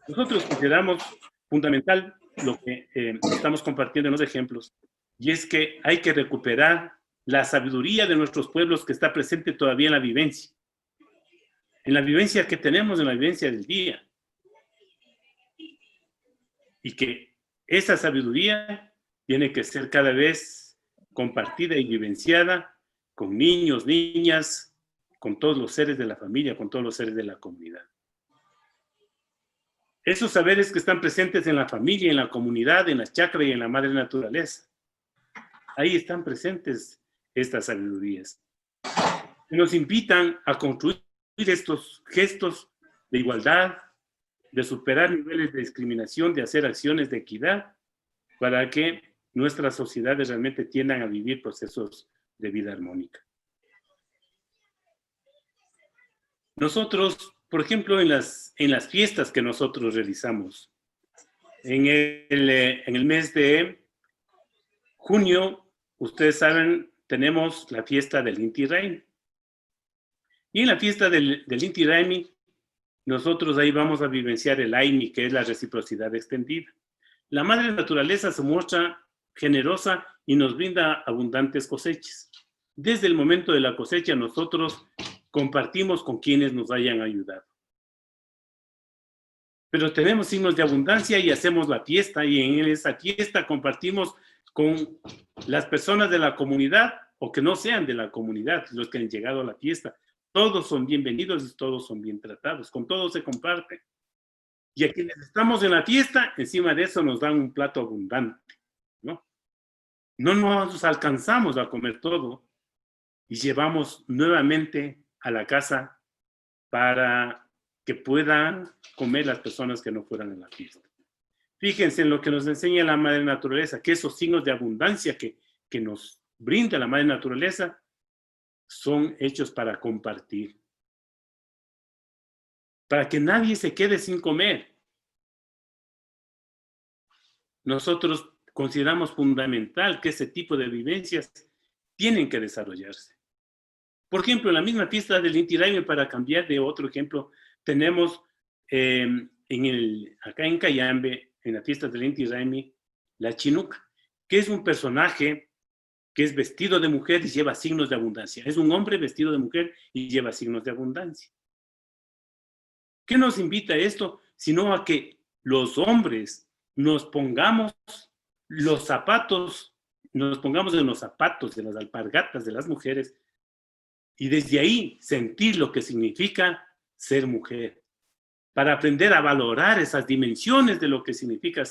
Nosotros consideramos fundamental lo que estamos compartiendo en los ejemplos, y es que hay que recuperar la sabiduría de nuestros pueblos que está presente todavía en la vivencia que tenemos, en la vivencia del día. Y que esa sabiduría tiene que ser cada vez compartida y vivenciada con niños, niñas, con todos los seres de la familia, con todos los seres de la comunidad. Esos saberes que están presentes en la familia, en la comunidad, en la chacra y en la madre naturaleza. Ahí están presentes estas sabidurías. Nos invitan a construir estos gestos de igualdad, de superar niveles de discriminación, de hacer acciones de equidad, para que nuestras sociedades realmente tiendan a vivir procesos de vida armónica. Nosotros, por ejemplo, en las fiestas que nosotros realizamos, en el mes de junio, ustedes saben, tenemos la fiesta del Inti Raymi. Y en la fiesta del Inti Raymi, nosotros ahí vamos a vivenciar el Aini, que es la reciprocidad extendida. La madre naturaleza se muestra generosa y nos brinda abundantes cosechas. Desde el momento de la cosecha, nosotros compartimos con quienes nos hayan ayudado. Pero tenemos signos de abundancia y hacemos la fiesta, y en esa fiesta compartimos con las personas de la comunidad o que no sean de la comunidad, los que han llegado a la fiesta. Todos son bienvenidos y todos son bien tratados, con todos se comparte. Y a quienes estamos en la fiesta, encima de eso nos dan un plato abundante, ¿no? No nos alcanzamos a comer todo y llevamos nuevamente a la casa para que puedan comer las personas que no fueran en la fiesta. Fíjense en lo que nos enseña la madre naturaleza, que esos signos de abundancia que nos brinda la madre naturaleza son hechos para compartir. Para que nadie se quede sin comer. Nosotros consideramos fundamental que ese tipo de vivencias tienen que desarrollarse. Por ejemplo, en la misma fiesta del Inti Raymi, para cambiar de otro ejemplo, tenemos acá en Cayambe, en la fiesta del Inti Raymi, la Chinuca, que es un personaje que es vestido de mujer y lleva signos de abundancia. Es un hombre vestido de mujer y lleva signos de abundancia. ¿Qué nos invita a esto? Sino a que los hombres nos pongamos los zapatos, nos pongamos en los zapatos de las alpargatas de las mujeres y desde ahí sentir lo que significa ser mujer, para aprender a valorar esas dimensiones de lo que significa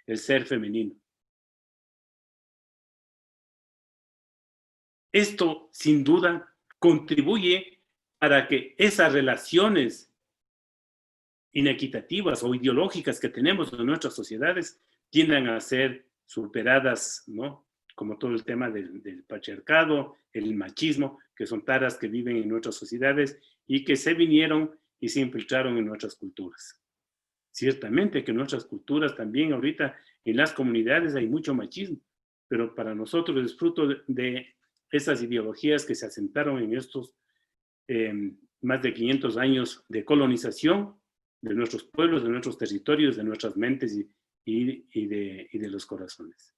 el ser femenino. Esto, sin duda, contribuye para que esas relaciones inequitativas o ideológicas que tenemos en nuestras sociedades tiendan a ser superadas, ¿no? Como todo el tema del patriarcado, el machismo, que son taras que viven en nuestras sociedades y que se vinieron y se infiltraron en nuestras culturas. Ciertamente que en nuestras culturas también ahorita en las comunidades hay mucho machismo, pero para nosotros es fruto de esas ideologías que se asentaron en estos más de 500 años de colonización de nuestros pueblos, de nuestros territorios, de nuestras mentes y de los corazones.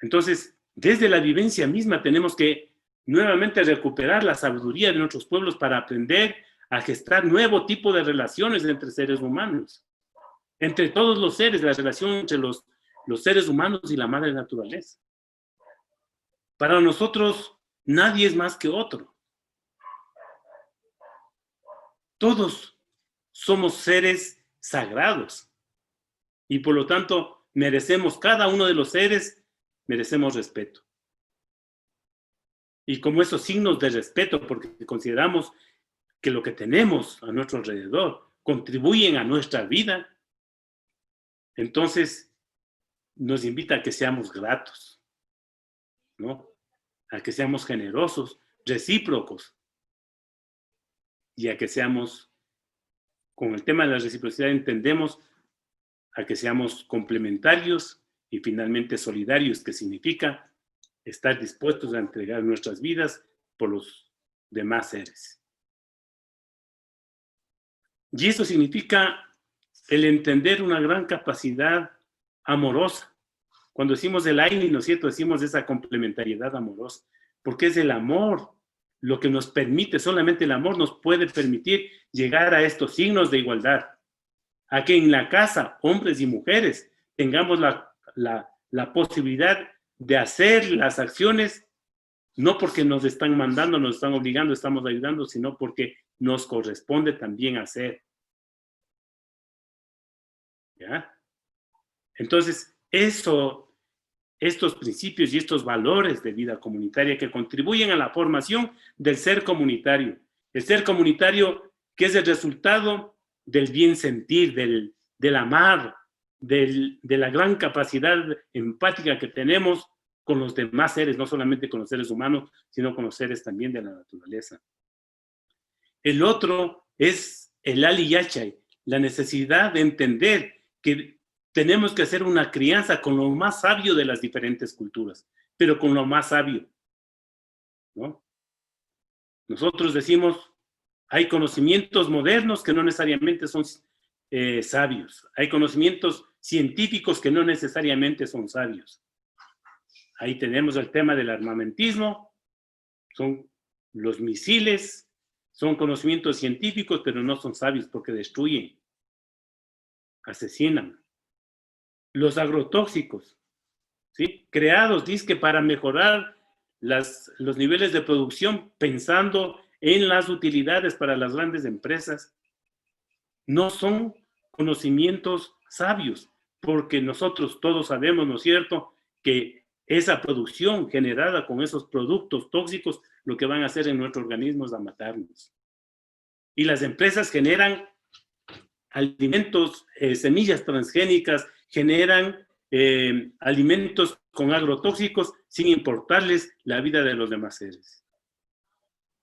Entonces, desde la vivencia misma tenemos que nuevamente recuperar la sabiduría de nuestros pueblos para aprender a gestar nuevo tipo de relaciones entre seres humanos. Entre todos los seres, la relación entre los seres humanos y la madre naturaleza. Para nosotros, nadie es más que otro. Todos somos seres sagrados. Y por lo tanto, merecemos, cada uno de los seres, merecemos respeto. Y como esos signos de respeto, porque consideramos que lo que tenemos a nuestro alrededor contribuyen a nuestra vida, entonces nos invita a que seamos gratos, ¿no? A que seamos generosos, recíprocos, y a que seamos, con el tema de la reciprocidad entendemos a que seamos complementarios y finalmente solidarios, que significa estar dispuestos a entregar nuestras vidas por los demás seres. Y eso significa el entender una gran capacidad amorosa. Cuando decimos el AINI, ¿no es cierto? Decimos esa complementariedad amorosa, porque es el amor lo que nos permite, solamente el amor nos puede permitir llegar a estos signos de igualdad, a que en la casa, hombres y mujeres, tengamos la posibilidad de hacer las acciones, no porque nos están mandando, nos están obligando, estamos ayudando, sino porque nos corresponde también hacer. ¿Ya? Entonces, estos principios y estos valores de vida comunitaria que contribuyen a la formación del ser comunitario. El ser comunitario que es el resultado del bien sentir, del amar, de la gran capacidad empática que tenemos con los demás seres, no solamente con los seres humanos, sino con los seres también de la naturaleza. El otro es el Ali Yachay, la necesidad de entender que tenemos que hacer una crianza con lo más sabio de las diferentes culturas, pero con lo más sabio, ¿no? Nosotros decimos, hay conocimientos modernos que no necesariamente son sabios. Hay conocimientos científicos que no necesariamente son sabios. Ahí tenemos el tema del armamentismo, son los misiles, son conocimientos científicos, pero no son sabios porque destruyen, asesinan. Los agrotóxicos, ¿sí? Creados, dizque para mejorar los niveles de producción, pensando en las utilidades para las grandes empresas, no son conocimientos sabios, porque nosotros todos sabemos, ¿no es cierto?, que esa producción generada con esos productos tóxicos, lo que van a hacer en nuestro organismo es a matarnos. Y las empresas generan alimentos, semillas transgénicas, generan alimentos con agrotóxicos sin importarles la vida de los demás seres.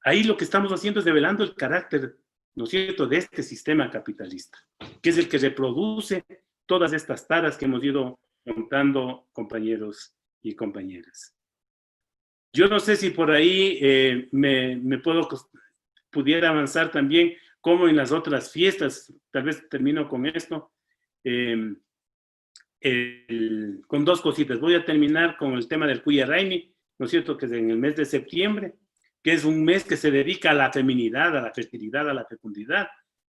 Ahí lo que estamos haciendo es develando el carácter, ¿no es cierto?, de este sistema capitalista, que es el que reproduce todas estas taras que hemos ido contando, compañeros y compañeras. Yo no sé si por ahí pudiera avanzar también, como en las otras fiestas, tal vez termino con esto, con dos cositas. Voy a terminar con el tema del Cuya Raimi, ¿no es cierto?, que es en el mes de septiembre, que es un mes que se dedica a la feminidad, a la fertilidad, a la fecundidad.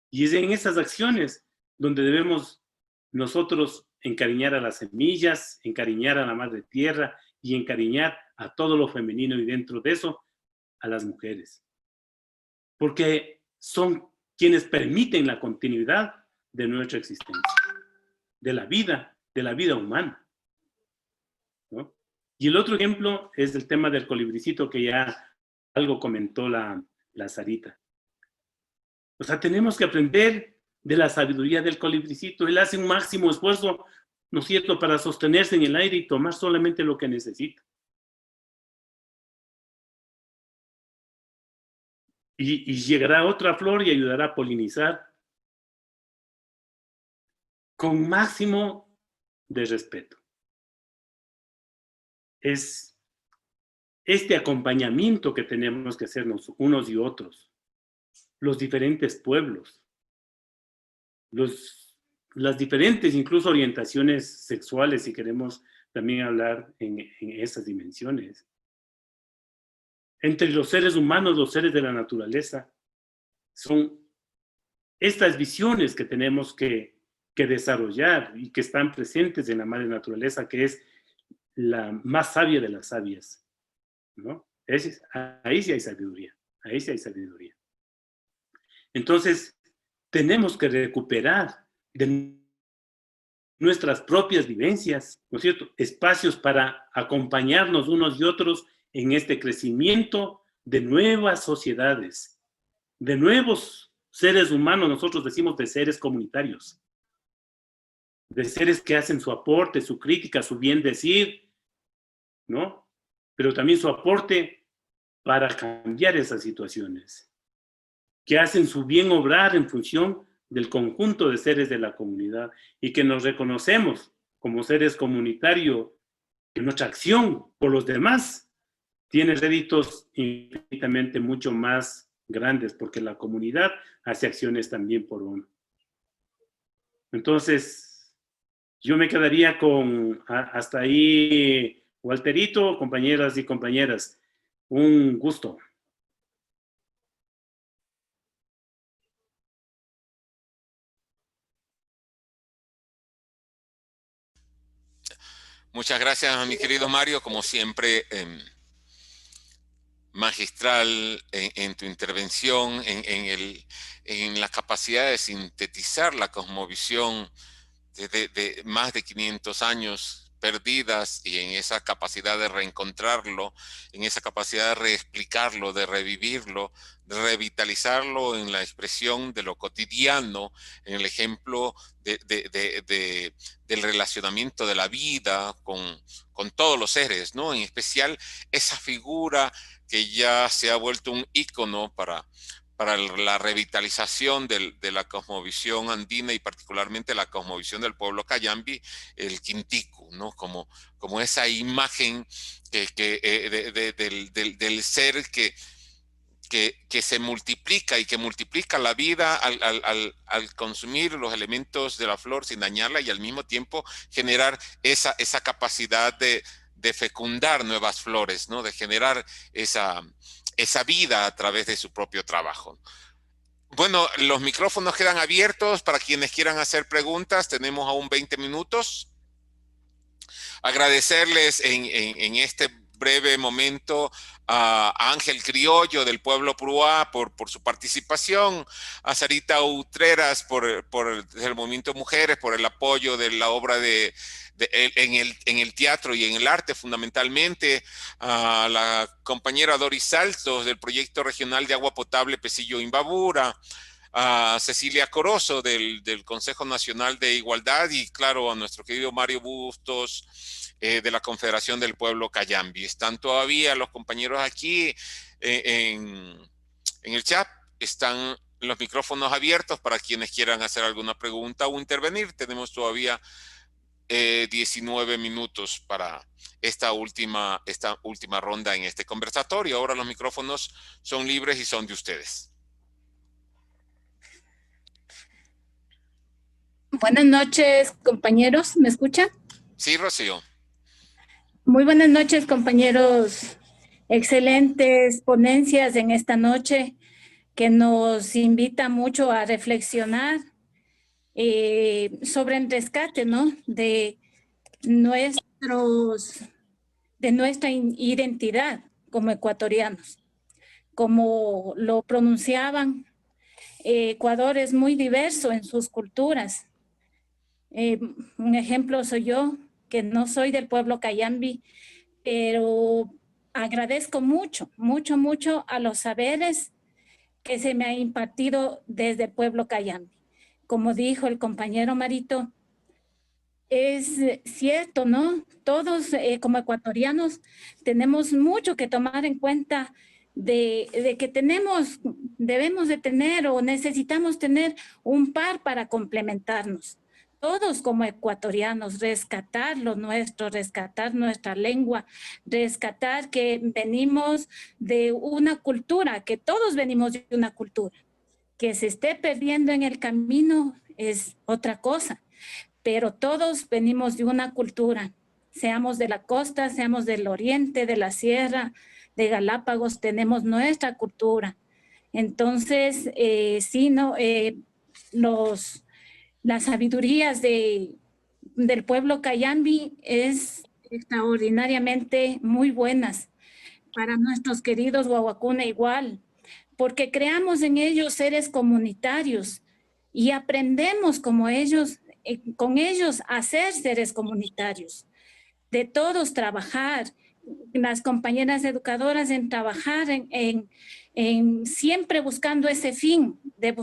Y es en esas acciones donde debemos nosotros encariñar a las semillas, encariñar a la madre tierra y encariñar a todo lo femenino y dentro de eso a las mujeres. Porque son quienes permiten la continuidad de nuestra existencia, de la vida humana, ¿no? Y el otro ejemplo es el tema del colibricito que ya algo comentó la Sarita. O sea, tenemos que aprender de la sabiduría del colibricito. Él hace un máximo esfuerzo, ¿no es cierto?, para sostenerse en el aire y tomar solamente lo que necesita. Y llegará otra flor y ayudará a polinizar con máximo de respeto. Es este acompañamiento que tenemos que hacernos unos y otros, los diferentes pueblos, las diferentes incluso orientaciones sexuales, si queremos también hablar en esas dimensiones. Entre los seres humanos, los seres de la naturaleza, son estas visiones que tenemos que desarrollar y que están presentes en la madre naturaleza, que es la más sabia de las sabias, ¿no? Ahí sí hay sabiduría, ahí sí hay sabiduría. Entonces, tenemos que recuperar de nuestras propias vivencias, ¿no es cierto?, espacios para acompañarnos unos y otros en este crecimiento de nuevas sociedades, de nuevos seres humanos, nosotros decimos de seres comunitarios, de seres que hacen su aporte, su crítica, su bien decir, ¿no? Pero también su aporte para cambiar esas situaciones, que hacen su bien obrar en función del conjunto de seres de la comunidad y que nos reconocemos como seres comunitarios, que nuestra acción por los demás tiene réditos infinitamente mucho más grandes, porque la comunidad hace acciones también por uno. Entonces, yo me quedaría con hasta ahí, Walterito, compañeras y compañeras. Un gusto. Muchas gracias, mi querido Mario, como siempre, magistral en tu intervención, en la capacidad de sintetizar la cosmovisión de más de 500 años perdidas y en esa capacidad de reencontrarlo, en esa capacidad de reexplicarlo, de revivirlo, de revitalizarlo en la expresión de lo cotidiano, en el ejemplo del relacionamiento de la vida con todos los seres, ¿no? En especial esa figura que ya se ha vuelto un ícono para la revitalización de la cosmovisión andina y particularmente la cosmovisión del pueblo Cayambi, el Quinticu, ¿no? Como esa imagen del ser que se multiplica y que multiplica la vida al consumir los elementos de la flor sin dañarla y al mismo tiempo generar esa capacidad de fecundar nuevas flores, ¿no? De generar esa vida a través de su propio trabajo. Bueno, los micrófonos quedan abiertos para quienes quieran hacer preguntas. Tenemos aún 20 minutos. Agradecerles en este breve momento a Ángel Criollo del pueblo Puruá por su participación, a Sarita Utreras por el Movimiento Mujeres, por el apoyo de la obra en el teatro y en el arte fundamentalmente, a la compañera Doris Saltos del Proyecto Regional de Agua Potable Pesillo Imbabura, a Cecilia Corozo del Consejo Nacional de Igualdad y claro a nuestro querido Mario Bustos de la Confederación del Pueblo Cayambi. Están todavía los compañeros aquí en el chat, están los micrófonos abiertos para quienes quieran hacer alguna pregunta o intervenir. Tenemos todavía 19 minutos para esta última ronda en este conversatorio. Ahora los micrófonos son libres y son de ustedes. Buenas noches, compañeros. ¿Me escuchan? Sí, Rocío. Muy buenas noches, compañeros. Excelentes ponencias en esta noche que nos invita mucho a reflexionar sobre el rescate, ¿no? de nuestra identidad como ecuatorianos. Como lo pronunciaban, Ecuador es muy diverso en sus culturas. Un ejemplo soy yo, que no soy del pueblo Cayambi, pero agradezco mucho a los saberes que se me ha impartido desde el pueblo Cayambi. Como dijo el compañero Marito, es cierto, ¿no? Todos como ecuatorianos tenemos mucho que tomar en cuenta de que debemos de tener o necesitamos tener un par para complementarnos. Todos como ecuatorianos, rescatar lo nuestro, rescatar nuestra lengua, rescatar que venimos de una cultura, que todos venimos de una cultura. Que se esté perdiendo en el camino es otra cosa, pero todos venimos de una cultura, seamos de la costa, seamos del oriente, de la sierra, de Galápagos, tenemos nuestra cultura. Entonces, sí, ¿no? Las sabidurías del pueblo Cayambi es extraordinariamente muy buenas para nuestros queridos Wawakuna igual, porque creamos en ellos seres comunitarios y aprendemos como ellos, con ellos a ser seres comunitarios, de todos trabajar, las compañeras educadoras en trabajar en siempre buscando ese fin de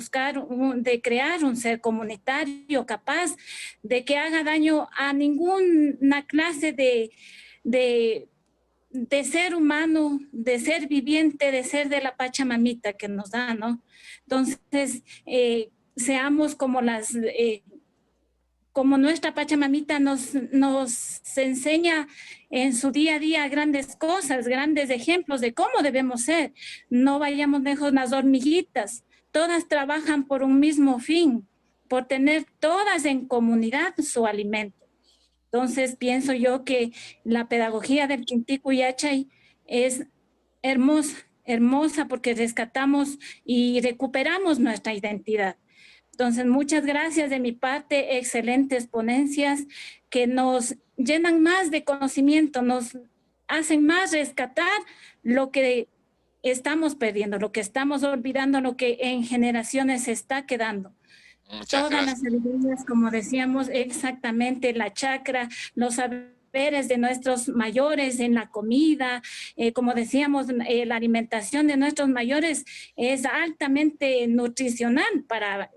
de crear un ser comunitario capaz de que haga daño a ninguna clase de ser humano, de ser viviente, de ser de la Pachamamita que nos da, ¿no? Entonces, seamos como como nuestra Pachamamita nos enseña en su día a día grandes cosas, grandes ejemplos de cómo debemos ser. No vayamos lejos, las hormiguitas, todas trabajan por un mismo fin, por tener todas en comunidad su alimento. Entonces, pienso yo que la pedagogía del Quintico Yachay es hermosa, hermosa porque rescatamos y recuperamos nuestra identidad. Entonces, muchas gracias de mi parte, excelentes ponencias que nos llenan más de conocimiento, nos hacen más rescatar lo que estamos perdiendo, lo que estamos olvidando, lo que en generaciones se está quedando. Todas las sabidurías, como decíamos, exactamente la chakra, los saberes de nuestros mayores en la comida, como decíamos, la alimentación de nuestros mayores es altamente nutricional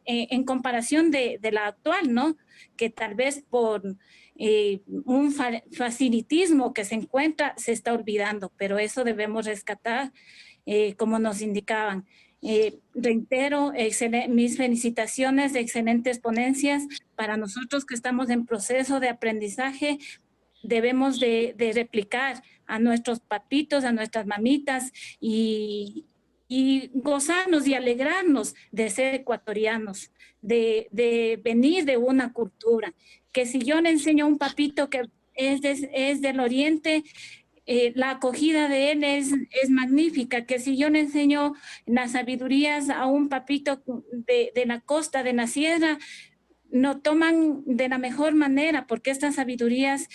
en comparación de la actual, ¿no? Que tal vez por un facilitismo que se encuentra se está olvidando, pero eso debemos rescatar, como nos indicaban. Reitero mis felicitaciones de excelentes ponencias para nosotros que estamos en proceso de aprendizaje. Debemos de replicar a nuestros papitos, a nuestras mamitas y gozarnos y alegrarnos de ser ecuatorianos, de venir de una cultura. Que si yo le enseño a un papito que es del oriente, la acogida de él es magnífica, que si yo le enseño las sabidurías a un papito de la costa, de la sierra, no toman de la mejor manera, porque estas sabidurías,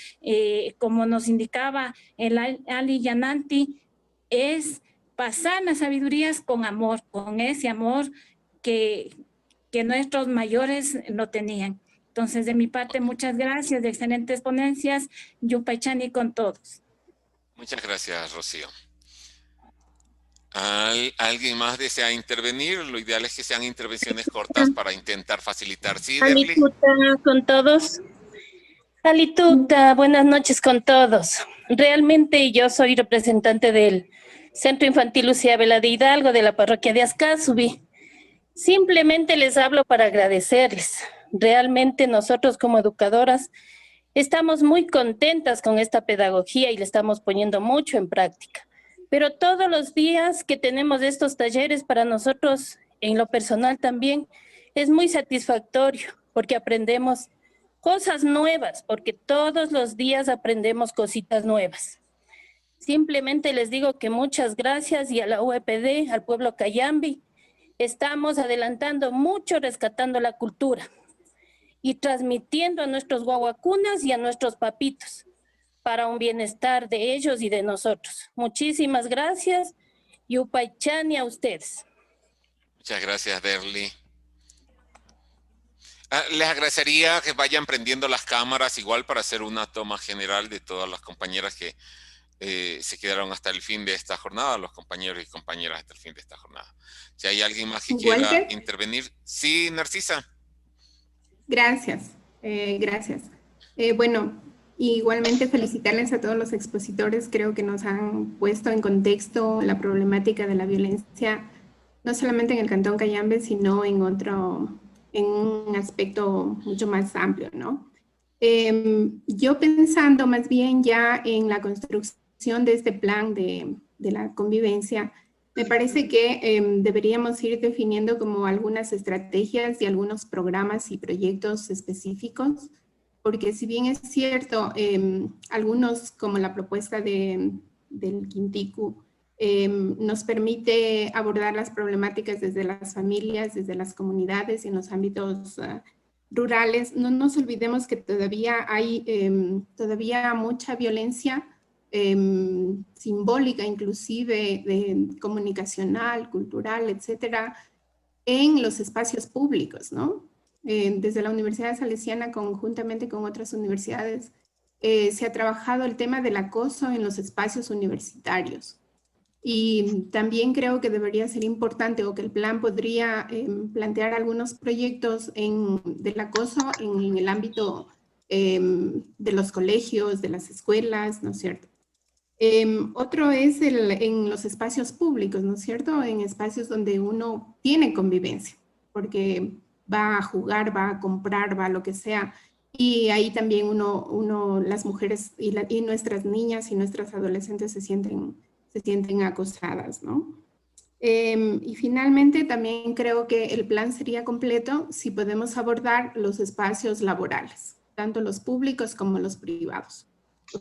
como nos indicaba el Ali Yananti, es pasar las sabidurías con amor, con ese amor que nuestros mayores lo tenían. Entonces, de mi parte, muchas gracias, de excelentes ponencias, Yupaychani con todos. Muchas gracias, Rocío. ¿Alguien más desea intervenir? Lo ideal es que sean intervenciones cortas para intentar facilitar. Sí, Alituta con todos. Alituta, buenas noches con todos. Realmente yo soy representante del Centro Infantil Lucía Vela de Hidalgo, de la parroquia de Azcázubi. Simplemente les hablo para agradecerles. Realmente nosotros como educadoras estamos muy contentas con esta pedagogía y le estamos poniendo mucho en práctica. Pero todos los días que tenemos estos talleres para nosotros, en lo personal también, es muy satisfactorio porque aprendemos cosas nuevas, porque todos los días aprendemos cositas nuevas. Simplemente les digo que muchas gracias y a la UEPD, al pueblo Cayambe, estamos adelantando mucho rescatando la cultura y transmitiendo a nuestros guaguacunas y a nuestros papitos para un bienestar de ellos y de nosotros. Muchísimas gracias. Yupaychani a ustedes. Muchas gracias, Derly. Les agradecería que vayan prendiendo las cámaras igual para hacer una toma general de todas las compañeras que se quedaron hasta el fin de esta jornada, los compañeros y compañeras hasta el fin de esta jornada. Si hay alguien más que quiera intervenir. Sí, Narcisa. Gracias, gracias. Bueno, igualmente felicitarles a todos los expositores, creo que nos han puesto en contexto la problemática de la violencia, no solamente en el Cantón Cayambe, sino en un aspecto mucho más amplio, ¿no? Yo pensando más bien ya en la construcción de este plan de la convivencia, me parece que deberíamos ir definiendo como algunas estrategias y algunos programas y proyectos específicos, porque si bien es cierto, algunos como la propuesta del Quintico nos permite abordar las problemáticas desde las familias, desde las comunidades y en los ámbitos rurales, no nos olvidemos que todavía hay mucha violencia simbólica, inclusive comunicacional, cultural, etcétera, en los espacios públicos, ¿no? Desde la Universidad Salesiana, conjuntamente con otras universidades, se ha trabajado el tema del acoso en los espacios universitarios. Y también creo que debería ser importante o que el plan podría plantear algunos proyectos del acoso en el ámbito de los colegios, de las escuelas, ¿no es cierto? Otro es en los espacios públicos, ¿no es cierto? En espacios donde uno tiene convivencia, porque va a jugar, va a comprar, va a lo que sea. Y ahí también las mujeres y nuestras niñas y nuestras adolescentes se sienten acosadas, ¿no? Y finalmente también creo que el plan sería completo si podemos abordar los espacios laborales, tanto los públicos como los privados,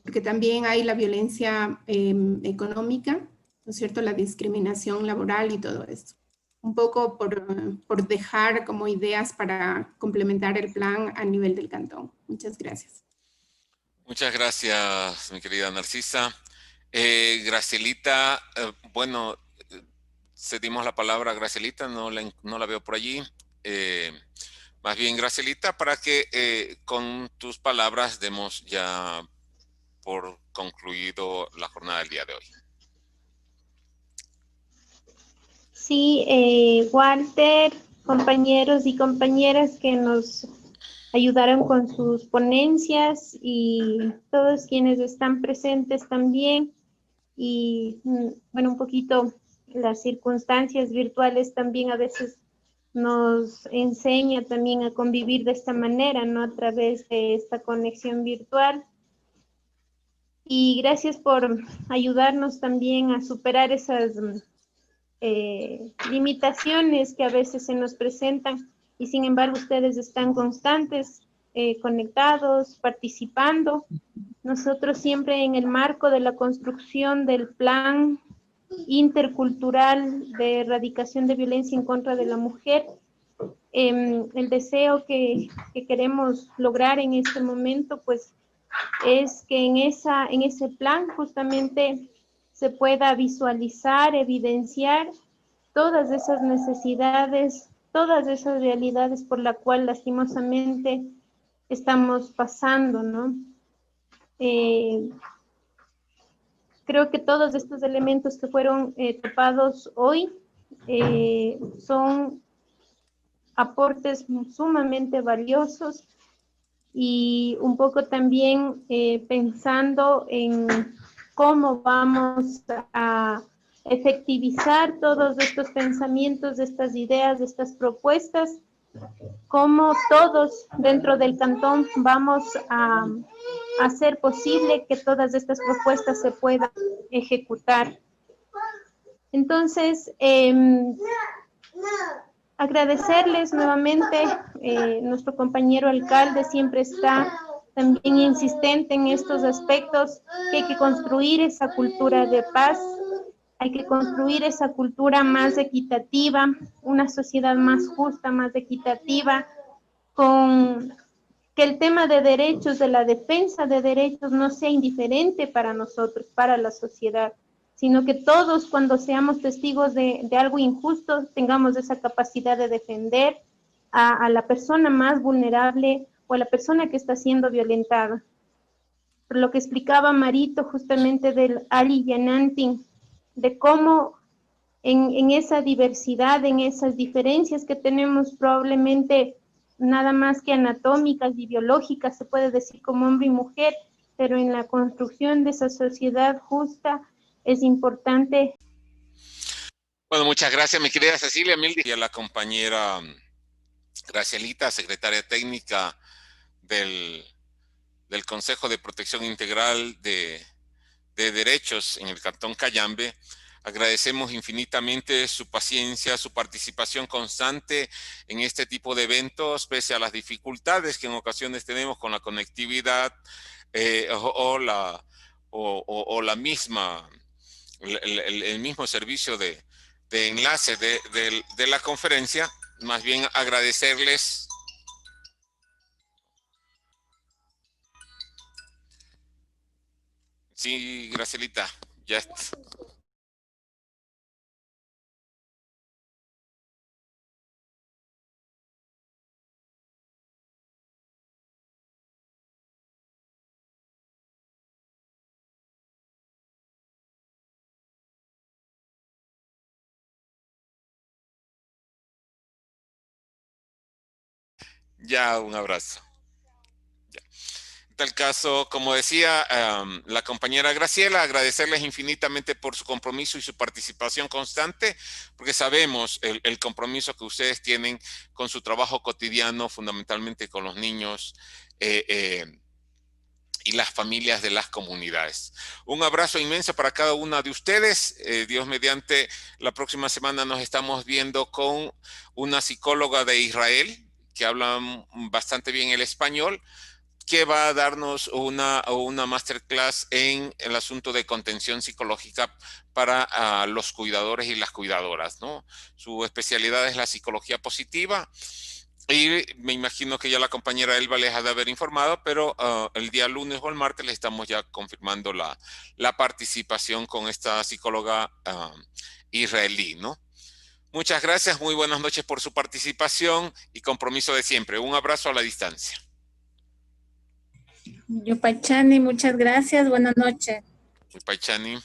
porque también hay la violencia económica, ¿no es cierto?, la discriminación laboral y todo esto. Un poco por dejar como ideas para complementar el plan a nivel del cantón. Muchas gracias. Muchas gracias, mi querida Narcisa. Gracielita, bueno, cedimos la palabra a Gracielita, no la veo por allí. Más bien, Gracielita, para que con tus palabras demos ya por concluido la jornada del día de hoy. Sí, Walter, compañeros y compañeras que nos ayudaron con sus ponencias y todos quienes están presentes también. Y bueno, un poquito las circunstancias virtuales también a veces nos enseña también a convivir de esta manera, ¿no? A través de esta conexión virtual. Y gracias por ayudarnos también a superar esas limitaciones que a veces se nos presentan y sin embargo ustedes están constantes, conectados, participando. Nosotros siempre en el marco de la construcción del plan intercultural de erradicación de violencia en contra de la mujer, el deseo que queremos lograr en este momento pues es que en ese plan justamente se pueda visualizar, evidenciar todas esas necesidades, todas esas realidades por la cual lastimosamente estamos pasando, ¿no? Creo que todos estos elementos que fueron topados hoy son aportes sumamente valiosos y un poco también pensando en cómo vamos a efectivizar todos estos pensamientos, de estas ideas, de estas propuestas, cómo todos dentro del cantón vamos a hacer posible que todas estas propuestas se puedan ejecutar. Entonces, agradecerles nuevamente, nuestro compañero alcalde siempre está también insistente en estos aspectos, que hay que construir esa cultura de paz, hay que construir esa cultura más equitativa, una sociedad más justa, más equitativa, con que el tema de derechos, de la defensa de derechos no sea indiferente para nosotros, para la sociedad, sino que todos cuando seamos testigos de algo injusto tengamos esa capacidad de defender a la persona más vulnerable o a la persona que está siendo violentada. Por lo que explicaba Marito justamente del Ali Yanantin, de cómo en esa diversidad, en esas diferencias que tenemos probablemente nada más que anatómicas y biológicas, se puede decir como hombre y mujer, pero en la construcción de esa sociedad justa es importante. Bueno, muchas gracias, mi querida Cecilia Mildi, y a la compañera Gracielita, secretaria técnica del Consejo de Protección Integral de Derechos en el Cantón Cayambe. Agradecemos infinitamente su paciencia, su participación constante en este tipo de eventos, pese a las dificultades que en ocasiones tenemos con la conectividad o la misma, el mismo servicio de enlace de la conferencia. Más bien agradecerles. Sí, Gracielita, ya está. Ya, un abrazo. Ya. En tal caso, como decía la compañera Graciela, agradecerles infinitamente por su compromiso y su participación constante, porque sabemos el compromiso que ustedes tienen con su trabajo cotidiano, fundamentalmente con los niños y las familias de las comunidades. Un abrazo inmenso para cada una de ustedes. Dios mediante, la próxima semana nos estamos viendo con una psicóloga de Israel que habla bastante bien el español, que va a darnos una masterclass en el asunto de contención psicológica para los cuidadores y las cuidadoras, ¿no? Su especialidad es la psicología positiva. Y me imagino que ya la compañera Elba les ha de haber informado, pero el día lunes o el martes le estamos ya confirmando la participación con esta psicóloga israelí, ¿no? Muchas gracias, muy buenas noches por su participación y compromiso de siempre. Un abrazo a la distancia. Yupaychani, muchas gracias, buenas noches. Yupaychani.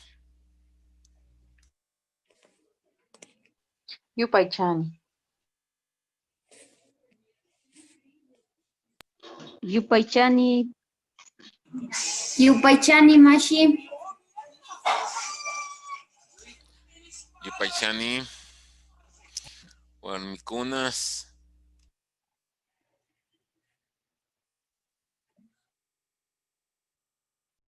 Yupaychani. Yupaychani. Yupaychani, Mashi. Yupaychani. Juan Micunas.